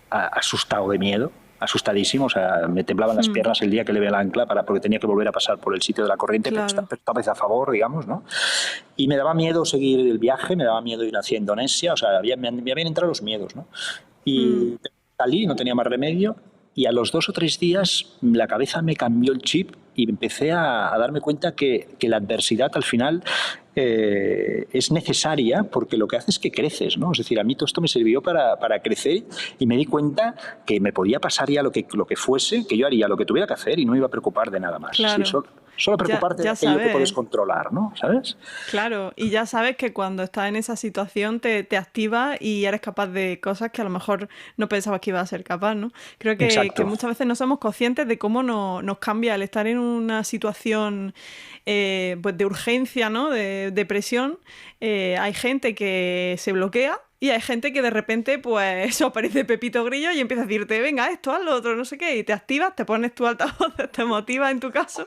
asustado de miedo, asustadísimo. O sea, me temblaban las piernas el día que le veía el ancla porque tenía que volver a pasar por el sitio de la corriente, pero esta vez a favor, digamos, ¿no? Y me daba miedo seguir el viaje, me daba miedo ir hacia Indonesia, o sea, me habían entrado los miedos, ¿no? Y salí, no tenía más remedio, y a los 2 o 3 días la cabeza me cambió el chip y empecé a darme cuenta que la adversidad al final es necesaria, porque lo que hace es que creces, ¿no? Es decir, a mí todo esto me sirvió para crecer, y me di cuenta que me podía pasar ya lo que fuese, que yo haría lo que tuviera que hacer y no me iba a preocupar de nada más. Claro. Sí, solo preocuparte de aquello que puedes controlar, ¿no? ¿Sabes? Claro, y ya sabes que cuando estás en esa situación te activas y eres capaz de cosas que a lo mejor no pensabas que ibas a ser capaz, ¿no? Creo que muchas veces no somos conscientes de cómo nos cambia el estar en una situación pues de urgencia, ¿no? De presión. Hay gente que se bloquea Y hay gente que de repente, pues, eso aparece Pepito Grillo y empieza a decirte, venga, esto, haz lo otro, no sé qué, y te activas, te pones tu altavoz, te motiva en tu caso,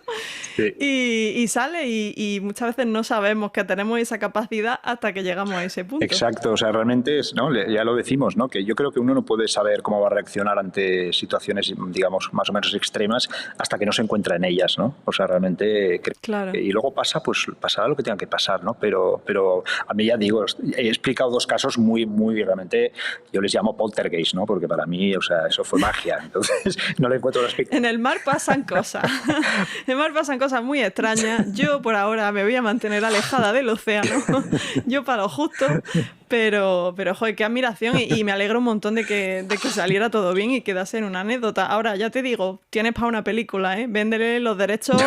Sí. y sale, y muchas veces no sabemos que tenemos esa capacidad hasta que llegamos a ese punto. Exacto, o sea, realmente es, ¿no? Ya lo decimos, ¿no? Que yo creo que uno no puede saber cómo va a reaccionar ante situaciones, digamos, más o menos extremas hasta que no se encuentra en ellas, ¿no? O sea, realmente... Claro. Y luego pues pasará lo que tenga que pasar, ¿no? Pero a mí, ya digo, he explicado dos casos muy, realmente, yo les llamo poltergeist, ¿no? Porque para mí, o sea, eso fue magia. Entonces, no le encuentro la explicación. En el mar pasan cosas. En el mar pasan cosas muy extrañas. Yo, por ahora, me voy a mantener alejada del océano. Yo para lo justo. Pero joder, qué admiración, y me alegro un montón de que saliera todo bien y quedase en una anécdota. Ahora, ya te digo, tienes para una película, ¿eh? Véndele los derechos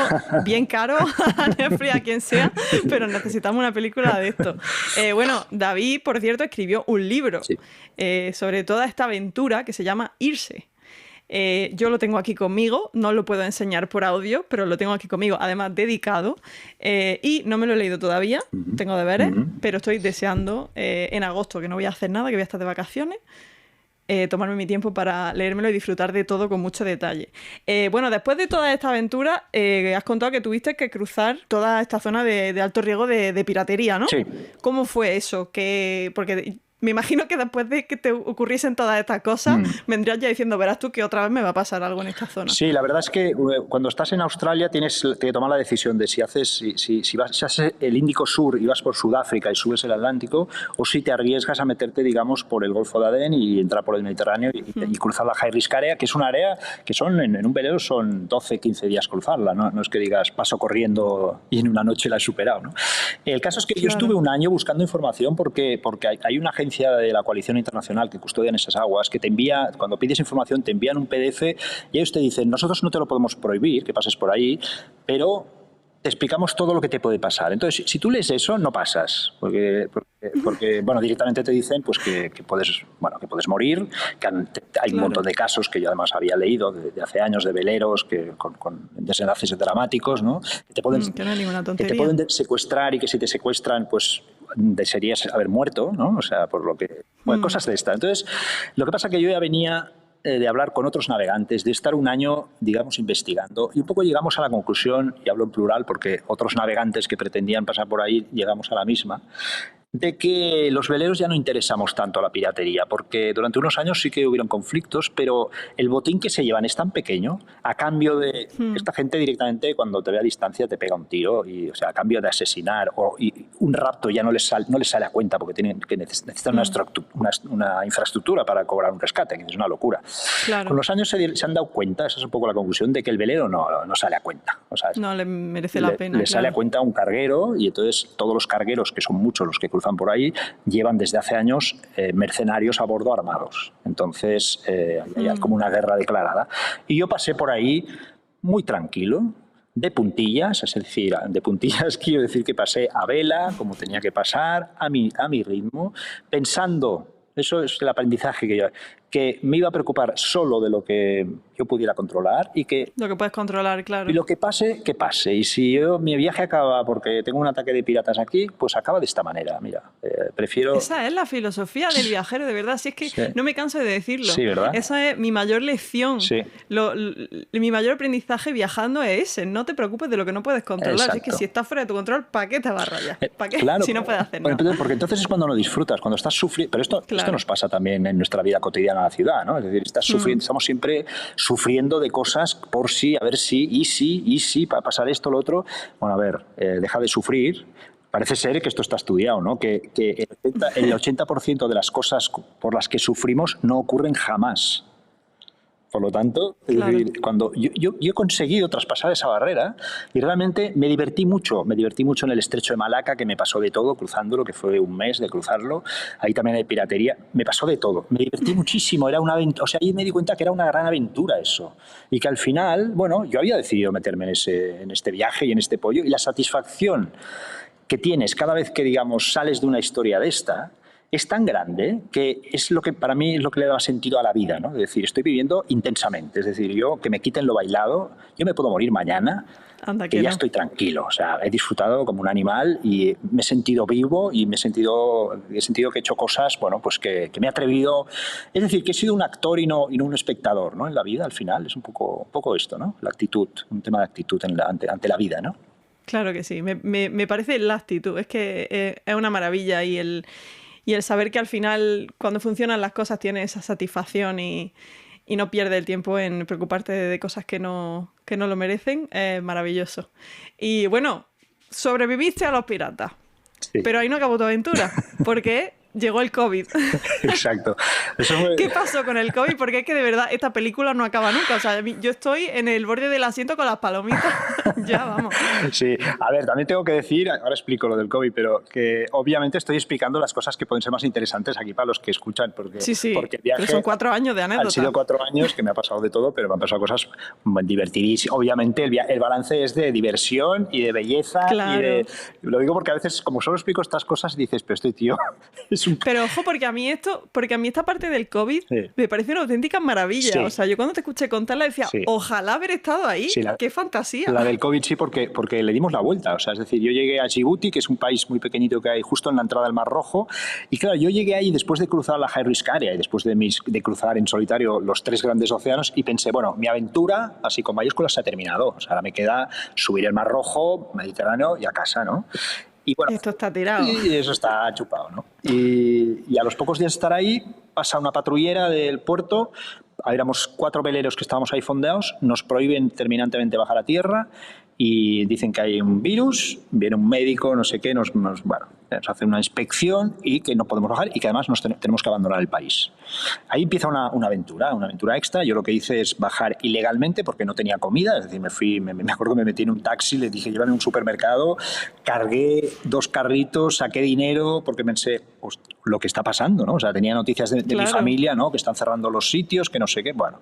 bien caros a Netflix, a quien sea, pero necesitamos una película de esto. Bueno, David, por cierto, escribió un libro Sí. sobre toda esta aventura que se llama Irse. Yo lo tengo aquí conmigo, no lo puedo enseñar por audio, pero lo tengo aquí conmigo, además dedicado, y no me lo he leído todavía, tengo deberes, pero estoy deseando en agosto, que no voy a hacer nada, que voy a estar de vacaciones, tomarme mi tiempo para leérmelo y disfrutar de todo con mucho detalle. Bueno, después de toda esta aventura, has contado que tuviste que cruzar toda esta zona de alto riesgo de piratería, ¿no? Sí. ¿Cómo fue eso? Porque me imagino que después de que te ocurriesen todas estas cosas, vendrías ya diciendo, verás tú que otra vez me va a pasar algo en esta zona. Sí, la verdad es que cuando estás en Australia tienes que tomar la decisión de si vas el Índico Sur y vas por Sudáfrica y subes el Atlántico, o si te arriesgas a meterte, digamos, por el Golfo de Adén y entrar por el Mediterráneo y cruzar la High Risk Area, que es una área que en un velero son 12, 15 días cruzarla, ¿no? No es que digas paso corriendo y en una noche la he superado, ¿no? El caso es que yo estuve un año buscando información porque hay una agencia de la coalición internacional que custodian esas aguas que te envía, cuando pides información te envían un PDF y ellos te dicen, nosotros no te lo podemos prohibir que pases por ahí, pero te explicamos todo lo que te puede pasar. Entonces, si tú lees eso, no pasas, porque bueno, directamente te dicen pues que puedes morir, que hay un montón de casos que yo además había leído de hace años de veleros que con desenlaces dramáticos, ¿no? Que no hay ninguna tontería. Que te pueden secuestrar y que si te secuestran, pues desearías haber muerto, ¿no? O sea, por lo que... Bueno, cosas de estas. Entonces, lo que pasa es que yo ya venía de hablar con otros navegantes, de estar un año, digamos, investigando, y un poco llegamos a la conclusión, y hablo en plural porque otros navegantes que pretendían pasar por ahí llegamos a la misma, de que los veleros ya no interesamos tanto a la piratería, porque durante unos años sí que hubieron conflictos, pero el botín que se llevan es tan pequeño, a cambio de... Esta gente directamente cuando te ve a distancia te pega un tiro, y, o sea, a cambio de asesinar, y un rapto ya no les sale a cuenta porque necesitan una infraestructura para cobrar un rescate, que es una locura. Claro. Con los años se han dado cuenta, esa es un poco la conclusión, de que el velero no sale a cuenta. O sea, no le merece la pena. Le sale a cuenta un carguero, y entonces todos los cargueros, que son muchos los que cruzan por ahí, llevan desde hace años mercenarios a bordo armados. Entonces hay como una guerra declarada. Y yo pasé por ahí muy tranquilo, de puntillas, es decir, de puntillas quiero decir que pasé a vela, como tenía que pasar, a mi ritmo, pensando, eso es el aprendizaje que me iba a preocupar solo de lo que yo pudiera controlar y que... Lo que puedes controlar, claro. Y lo que pase, que pase. Y si mi viaje acaba porque tengo un ataque de piratas aquí, pues acaba de esta manera. Mira, prefiero... Esa es la filosofía del viajero, de verdad. Si es que no me canso de decirlo. Sí, ¿verdad? Esa es mi mayor lección. Sí. Mi mayor aprendizaje viajando es ese. No te preocupes de lo que no puedes controlar. Exacto. Si es que si estás fuera de tu control, ¿para qué te vas a rayar? ¿Para qué? Claro, si no puedes hacer nada. Porque entonces es cuando no disfrutas, cuando estás sufriendo. Pero esto nos pasa también en nuestra vida cotidiana en la ciudad, ¿no? Es decir, estamos siempre sufriendo de cosas por sí, a ver si, y si, para pasar esto, lo otro. Bueno, a ver, deja de sufrir. Parece ser que esto está estudiado, ¿no? Que el 80% de las cosas por las que sufrimos no ocurren jamás. Por lo tanto, claro. Es decir, cuando yo he conseguido traspasar esa barrera y realmente me divertí mucho en el estrecho de Malaca, que me pasó de todo cruzándolo, que fue un mes de cruzarlo. Ahí también hay piratería, me pasó de todo. Me divertí muchísimo, era una aventura, o sea, ahí me di cuenta que era una gran aventura eso. Y que al final, bueno, yo había decidido meterme en este viaje y en este pollo, y la satisfacción que tienes cada vez que, digamos, sales de una historia de esta es tan grande que es lo que para mí es lo que le da sentido a la vida, ¿no? Es decir, estoy viviendo intensamente. Es decir, yo que me quiten lo bailado, yo me puedo morir mañana, Anda que que ya no. estoy tranquilo. O sea, he disfrutado como un animal y me he sentido vivo y he sentido que he hecho cosas, bueno, pues que me he atrevido. Es decir, que he sido un actor y no un espectador, ¿no? En la vida, al final, es un poco esto, ¿no? La actitud, un tema de actitud ante la vida, ¿no? Claro que sí, me parece la actitud, es que es una maravilla y el saber que al final cuando funcionan las cosas tienes esa satisfacción y no pierdes el tiempo en preocuparte de cosas que no lo merecen, es maravilloso. Y bueno, sobreviviste a los piratas, Sí. pero ahí no acabó tu aventura, porque llegó el COVID. Exacto. Eso fue... ¿Qué pasó con el COVID? Porque es que de verdad esta película no acaba nunca. O sea, yo estoy en el borde del asiento con las palomitas. Ya, vamos. Sí, a ver, también tengo que decir, ahora explico lo del COVID, pero que obviamente estoy explicando las cosas que pueden ser más interesantes aquí para los que escuchan, porque, Sí, porque el viaje... pero son 4 años de anécdota. Han sido 4 años que me ha pasado de todo, pero me han pasado cosas divertidísimas. Obviamente el balance es de diversión y de belleza. Claro. Y de, lo digo porque a veces, como solo explico estas cosas, dices, pero este tío es un... Pero ojo, porque a mí esta parte del COVID Sí. me parece una auténtica maravilla. Sí. O sea, yo cuando te escuché contarla decía, Sí. ojalá haber estado ahí. Sí, ¡Qué fantasía! La del COVID sí, porque le dimos la vuelta. O sea, es decir, yo llegué a Djibouti, que es un país muy pequeñito que hay justo en la entrada del Mar Rojo, y claro, yo llegué ahí después de cruzar la High Risk Area y después de cruzar en solitario los 3 grandes océanos, y pensé, bueno, mi aventura, así con mayúsculas, se ha terminado. O sea, ahora me queda subir el Mar Rojo, Mediterráneo y a casa, ¿no? Y bueno, Esto está tirado. y eso está chupado, ¿no? Y a los pocos días de estar ahí, pasa una patrullera del puerto, éramos 4 veleros que estábamos ahí fondeados, nos prohíben terminantemente bajar a tierra y dicen que hay un virus, viene un médico, no sé qué, nos hace una inspección y que no podemos bajar y que además tenemos que abandonar el país. Ahí empieza una aventura extra. Yo lo que hice es bajar ilegalmente porque no tenía comida, es decir, me acuerdo que me metí en un taxi, le dije, llévame a un supermercado, cargué 2 carritos, saqué dinero porque pensé, pues, lo que está pasando, ¿no? O sea, tenía noticias de Claro. mi familia, ¿no? Que están cerrando los sitios, que no sé qué. Bueno,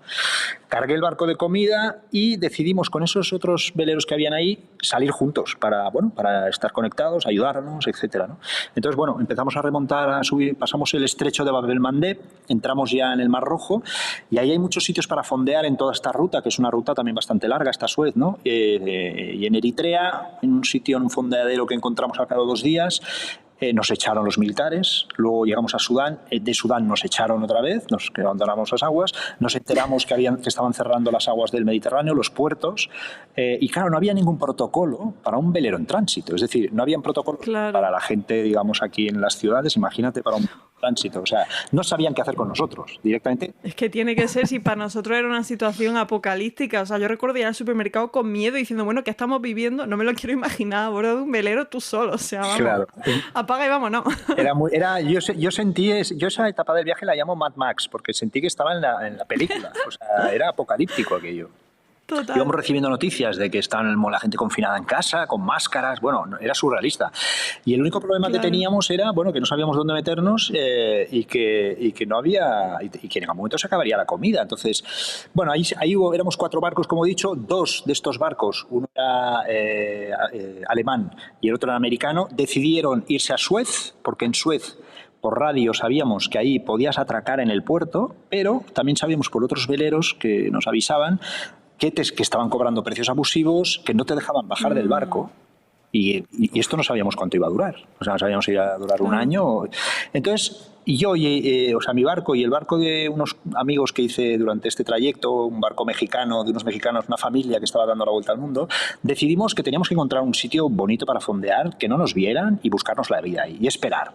cargué el barco de comida y decidimos con esos otros veleros que habían ahí salir juntos para estar conectados, ayudarnos, etcétera, ¿no? Entonces, bueno, empezamos a remontar, a subir, pasamos el estrecho de Bab el-Mandeb, entramos ya en el Mar Rojo y ahí hay muchos sitios para fondear en toda esta ruta, que es una ruta también bastante larga, esta Suez, ¿no? Y en Eritrea, en un sitio, en un fondeadero que encontramos al cabo de 2 días, nos echaron los militares, luego llegamos a Sudán, de Sudán nos echaron otra vez, nos abandonamos las aguas, nos enteramos que estaban cerrando las aguas del Mediterráneo, los puertos, y claro, no había ningún protocolo para un velero en tránsito, es decir, no había protocolo Claro. para la gente, digamos, aquí en las ciudades, imagínate para un tránsito, o sea, no sabían qué hacer con nosotros, directamente. Es que tiene que ser, si para nosotros era una situación apocalíptica. O sea, yo recuerdo ir al supermercado con miedo diciendo, bueno, ¿qué estamos viviendo? No me lo quiero imaginar a bordo de un velero tú solo. O sea, vamos, Claro. apaga y vámonos. Yo sentí, yo esa etapa del viaje la llamo Mad Max, porque sentí que estaba en la película, o sea, era apocalíptico aquello. Total. Íbamos recibiendo noticias de que estaban la gente confinada en casa, con máscaras, bueno, era surrealista. Y el único problema que teníamos era, bueno, que no sabíamos dónde meternos y que no había, y que en algún momento se acabaría la comida. Entonces, bueno, ahí éramos 4 barcos, como he dicho, 2 de estos barcos, uno era alemán y el otro era americano, decidieron irse a Suez, porque en Suez por radio sabíamos que ahí podías atracar en el puerto, pero también sabíamos por otros veleros que nos avisaban que estaban cobrando precios abusivos, que no te dejaban bajar del barco. Y esto no sabíamos cuánto iba a durar. O sea, no sabíamos si iba a durar un año. Entonces, yo, o sea, mi barco y el barco de unos amigos que hice durante este trayecto, un barco mexicano, de unos mexicanos, una familia que estaba dando la vuelta al mundo, decidimos que teníamos que encontrar un sitio bonito para fondear, que no nos vieran y buscarnos la vida ahí. Y esperar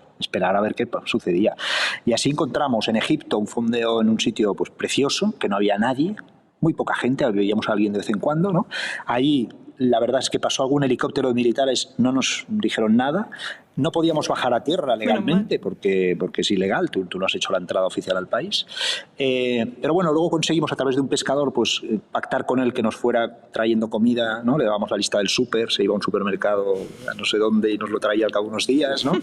a ver qué sucedía. Y así encontramos en Egipto un fondeo en un sitio pues precioso, que no había nadie, muy poca gente, veíamos a alguien de vez en cuando, ¿no? Ahí la verdad es que pasó algún helicóptero de militares, no nos dijeron nada. No podíamos bajar a tierra legalmente porque es ilegal, tú no has hecho la entrada oficial al país. Pero bueno, luego conseguimos a través de un pescador pues pactar con él que nos fuera trayendo comida, ¿no? Le dábamos la lista del súper, se iba a un supermercado a no sé dónde y nos lo traía al cabo de unos días, ¿no?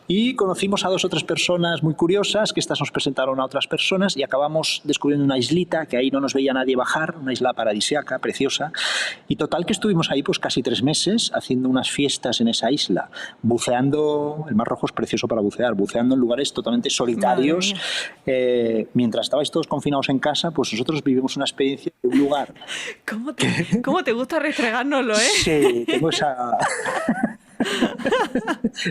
Y conocimos a 2 o 3 personas muy curiosas, que estas nos presentaron a otras personas y acabamos descubriendo una islita que ahí no nos veía nadie bajar, una isla paradisíaca, preciosa. Y total que estuvimos ahí pues casi 3 meses haciendo unas fiestas en esa isla, buceando buceando, el Mar Rojo es precioso para bucear, buceando en lugares totalmente solitarios. Mientras estabais todos confinados en casa, pues nosotros vivimos una experiencia de un lugar. ¿Cómo te gusta restregárnoslo, eh? Sí, tengo esa...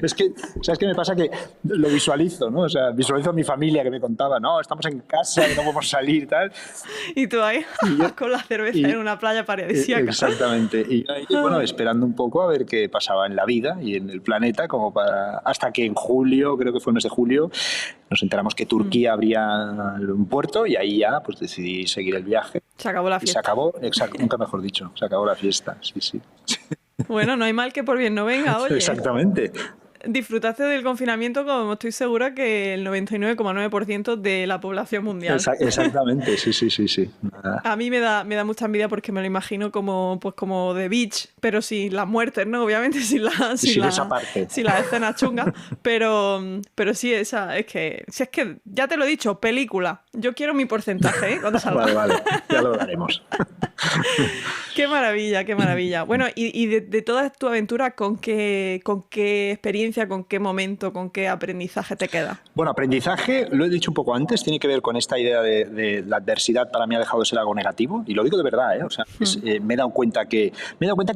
Es que, ¿sabes qué me pasa? Que lo visualizo, ¿no? O sea, visualizo a mi familia que me contaba, no, estamos en casa, que no podemos salir y tal. Y tú ahí, con la cerveza en una playa paradisíaca. Exactamente. Y ahí, bueno, esperando un poco a ver qué pasaba en la vida y en el planeta, como para... Hasta que en julio, creo que fue el mes de julio, nos enteramos que Turquía abría un puerto y ahí ya pues decidí seguir el viaje. Se acabó la fiesta. Y se acabó, exacto, nunca mejor dicho, se acabó la fiesta, sí, sí. Bueno, no hay mal que por bien no venga, oye. Exactamente. Disfrutaste del confinamiento como estoy segura que el 99,9% de la población mundial. Exactamente, sí. A mí me da mucha envidia porque me lo imagino como The Beach, pero sin las muertes, ¿no? Obviamente sin esa parte. Sin la escena chunga. Pero sí, es que ya te lo he dicho, película. Yo quiero mi porcentaje, ¿eh? Cuando salga. Vale, ya lo haremos. Qué maravilla, qué maravilla. Bueno, y de toda tu aventura, ¿con qué experiencia, con qué momento, con qué aprendizaje te queda? Bueno, aprendizaje, lo he dicho un poco antes, tiene que ver con esta idea de la adversidad para mí ha dejado de ser algo negativo, y lo digo de verdad, ¿eh? O sea, me he dado cuenta que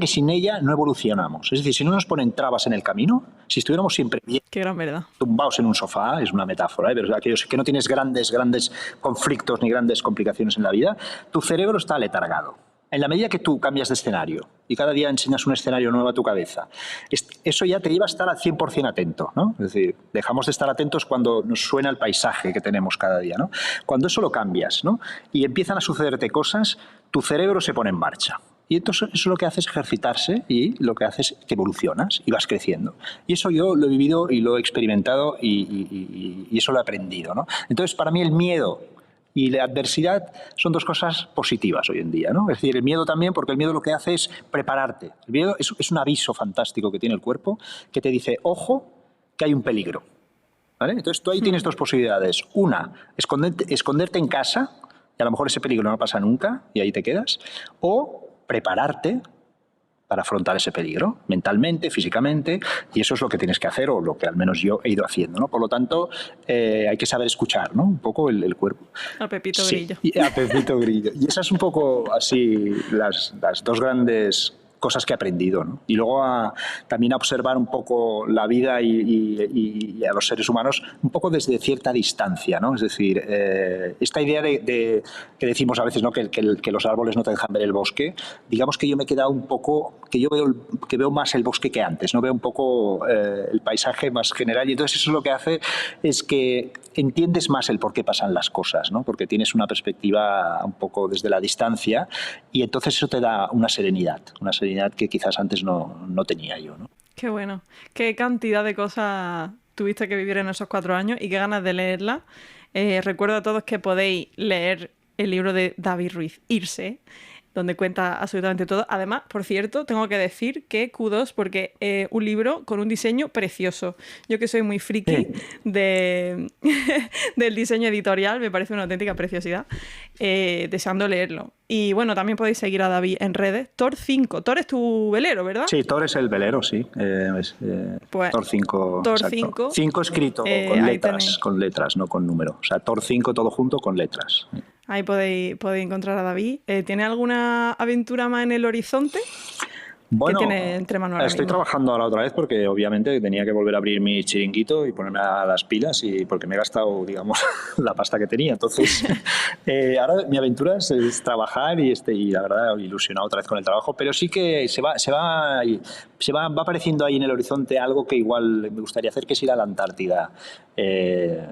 sin ella no evolucionamos. Es decir, si no nos ponen trabas en el camino, si estuviéramos siempre bien, qué gran verdad, tumbados en un sofá, es una metáfora, ¿eh? Pero aquellos que no tienes grandes conflictos ni grandes complicaciones en la vida, tu cerebro está aletargado. En la medida que tú cambias de escenario y cada día enseñas un escenario nuevo a tu cabeza, eso ya te lleva a estar al 100% atento, ¿no? Es decir, dejamos de estar atentos cuando nos suena el paisaje que tenemos cada día, ¿no? Cuando eso lo cambias, ¿no? Y empiezan a sucederte cosas, tu cerebro se pone en marcha. Y entonces eso lo que hace es ejercitarse y lo que hace es que evolucionas y vas creciendo. Y eso yo lo he vivido y lo he experimentado y eso lo he aprendido, ¿no? Entonces, para mí el miedo y la adversidad son dos cosas positivas hoy en día, ¿no? Es decir, el miedo también, porque el miedo lo que hace es prepararte. El miedo es un aviso fantástico que tiene el cuerpo que te dice, ojo, que hay un peligro, ¿vale? Entonces tú ahí tienes dos posibilidades. Una, esconderte en casa, y a lo mejor ese peligro no pasa nunca y ahí te quedas, o prepararte para afrontar ese peligro, mentalmente, físicamente, y eso es lo que tienes que hacer, o lo que al menos yo he ido haciendo, ¿no? Por lo tanto, hay que saber escuchar, ¿no? Un poco el cuerpo. A Pepito Grillo. Sí, a Pepito Grillo. Y esas es un poco así las dos grandes cosas que he aprendido, ¿no? Y luego también a observar un poco la vida y a los seres humanos un poco desde cierta distancia, ¿no? Es decir, esta idea de que decimos a veces, ¿no? que los árboles no te dejan ver el bosque, digamos que yo me he quedado un poco, que veo más el bosque que antes, ¿no? Veo un poco el paisaje más general, y entonces eso lo que hace es que entiendes más el por qué pasan las cosas, ¿no? Porque tienes una perspectiva un poco desde la distancia y entonces eso te da una serenidad que quizás antes no tenía yo, ¿no? Qué bueno. Qué cantidad de cosas tuviste que vivir en esos 4 años y qué ganas de leerla. Recuerdo a todos que podéis leer el libro de David Ruiz, Irse, donde cuenta absolutamente todo. Además, por cierto, tengo que decir que kudos porque un libro con un diseño precioso. Yo que soy muy friki del diseño editorial, me parece una auténtica preciosidad, deseando leerlo. Y bueno, también podéis seguir a David en redes. Tor 5. Tor es tu velero, ¿verdad? Sí, Tor es el velero, sí. Pues, Tor 5. Tor exacto. 5. 5 escrito con letras, no con número. O sea, Tor 5 todo junto con letras. Ahí podéis encontrar a David. ¿Tiene alguna aventura más en el horizonte? Bueno, ¿Qué tiene entre manos ahora estoy mismo? trabajando ahora otra vez porque obviamente tenía que volver a abrir mi chiringuito y ponerme a las pilas y porque me he gastado, digamos, la pasta que tenía. Entonces, ahora mi aventura es trabajar y la verdad ilusionado otra vez con el trabajo, pero sí que va apareciendo ahí en el horizonte algo que igual me gustaría hacer, que es ir a la Antártida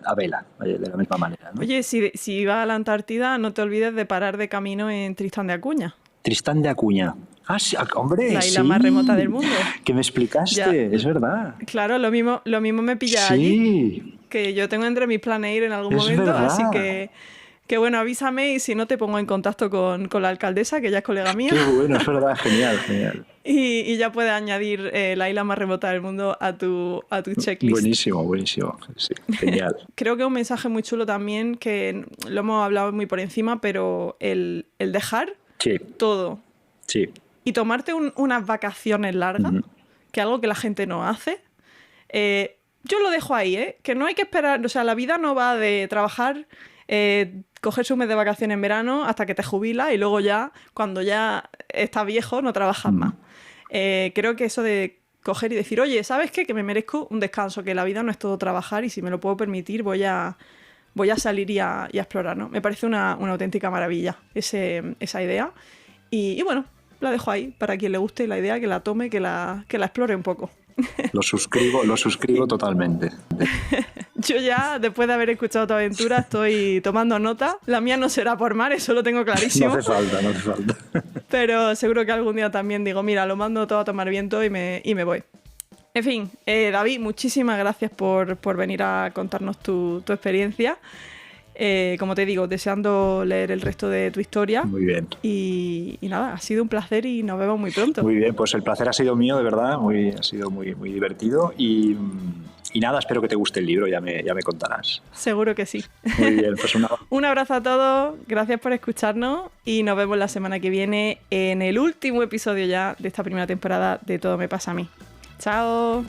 a vela, de la misma manera, ¿no? Oye, si vas a la Antártida, no te olvides de parar de camino en Tristán de Acuña. Tristán de Acuña. Ah, sí, hombre, la isla más remota del mundo. Que me explicaste, ya. Es verdad. Claro, lo mismo me pilla allí. Que yo tengo entre mis planes ir en algún momento, verdad. Así que bueno, avísame y si no te pongo en contacto con la alcaldesa, que ya es colega mía. Qué bueno, es verdad, genial. Y ya puedes añadir la isla más remota del mundo a tu checklist. Buenísimo. Sí, genial. Creo que es un mensaje muy chulo también, que lo hemos hablado muy por encima, pero el dejar todo. Sí. Y tomarte unas vacaciones largas, que es algo que la gente no hace, Yo lo dejo ahí, ¿eh? Que no hay que esperar, o sea, la vida no va de trabajar, cogerse un mes de vacaciones en verano hasta que te jubilas y luego ya, cuando ya estás viejo, no trabajas más. Creo que eso de coger y decir, oye, ¿sabes qué? Que me merezco un descanso, que la vida no es todo trabajar y si me lo puedo permitir voy a salir y a explorar, ¿no? Me parece una auténtica maravilla esa idea. Y bueno, la dejo ahí para quien le guste la idea, que la tome, que la explore un poco. Lo suscribo totalmente. Yo ya, después de haber escuchado tu aventura, estoy tomando nota. La mía no será por mar, eso lo tengo clarísimo. No hace falta. Pero seguro que algún día también digo, mira, lo mando todo a tomar viento y me voy. En fin, David, muchísimas gracias por venir a contarnos tu experiencia. Como te digo, deseando leer el resto de tu historia. Muy bien. Y nada, ha sido un placer y nos vemos muy pronto. Muy bien, pues el placer ha sido mío, de verdad. Ha sido muy, muy divertido. Y nada, espero que te guste el libro, ya me contarás. Seguro que sí. Muy bien, pues un abrazo a todos, gracias por escucharnos y nos vemos la semana que viene en el último episodio ya de esta primera temporada de Todo me pasa a mí. ¡Chao!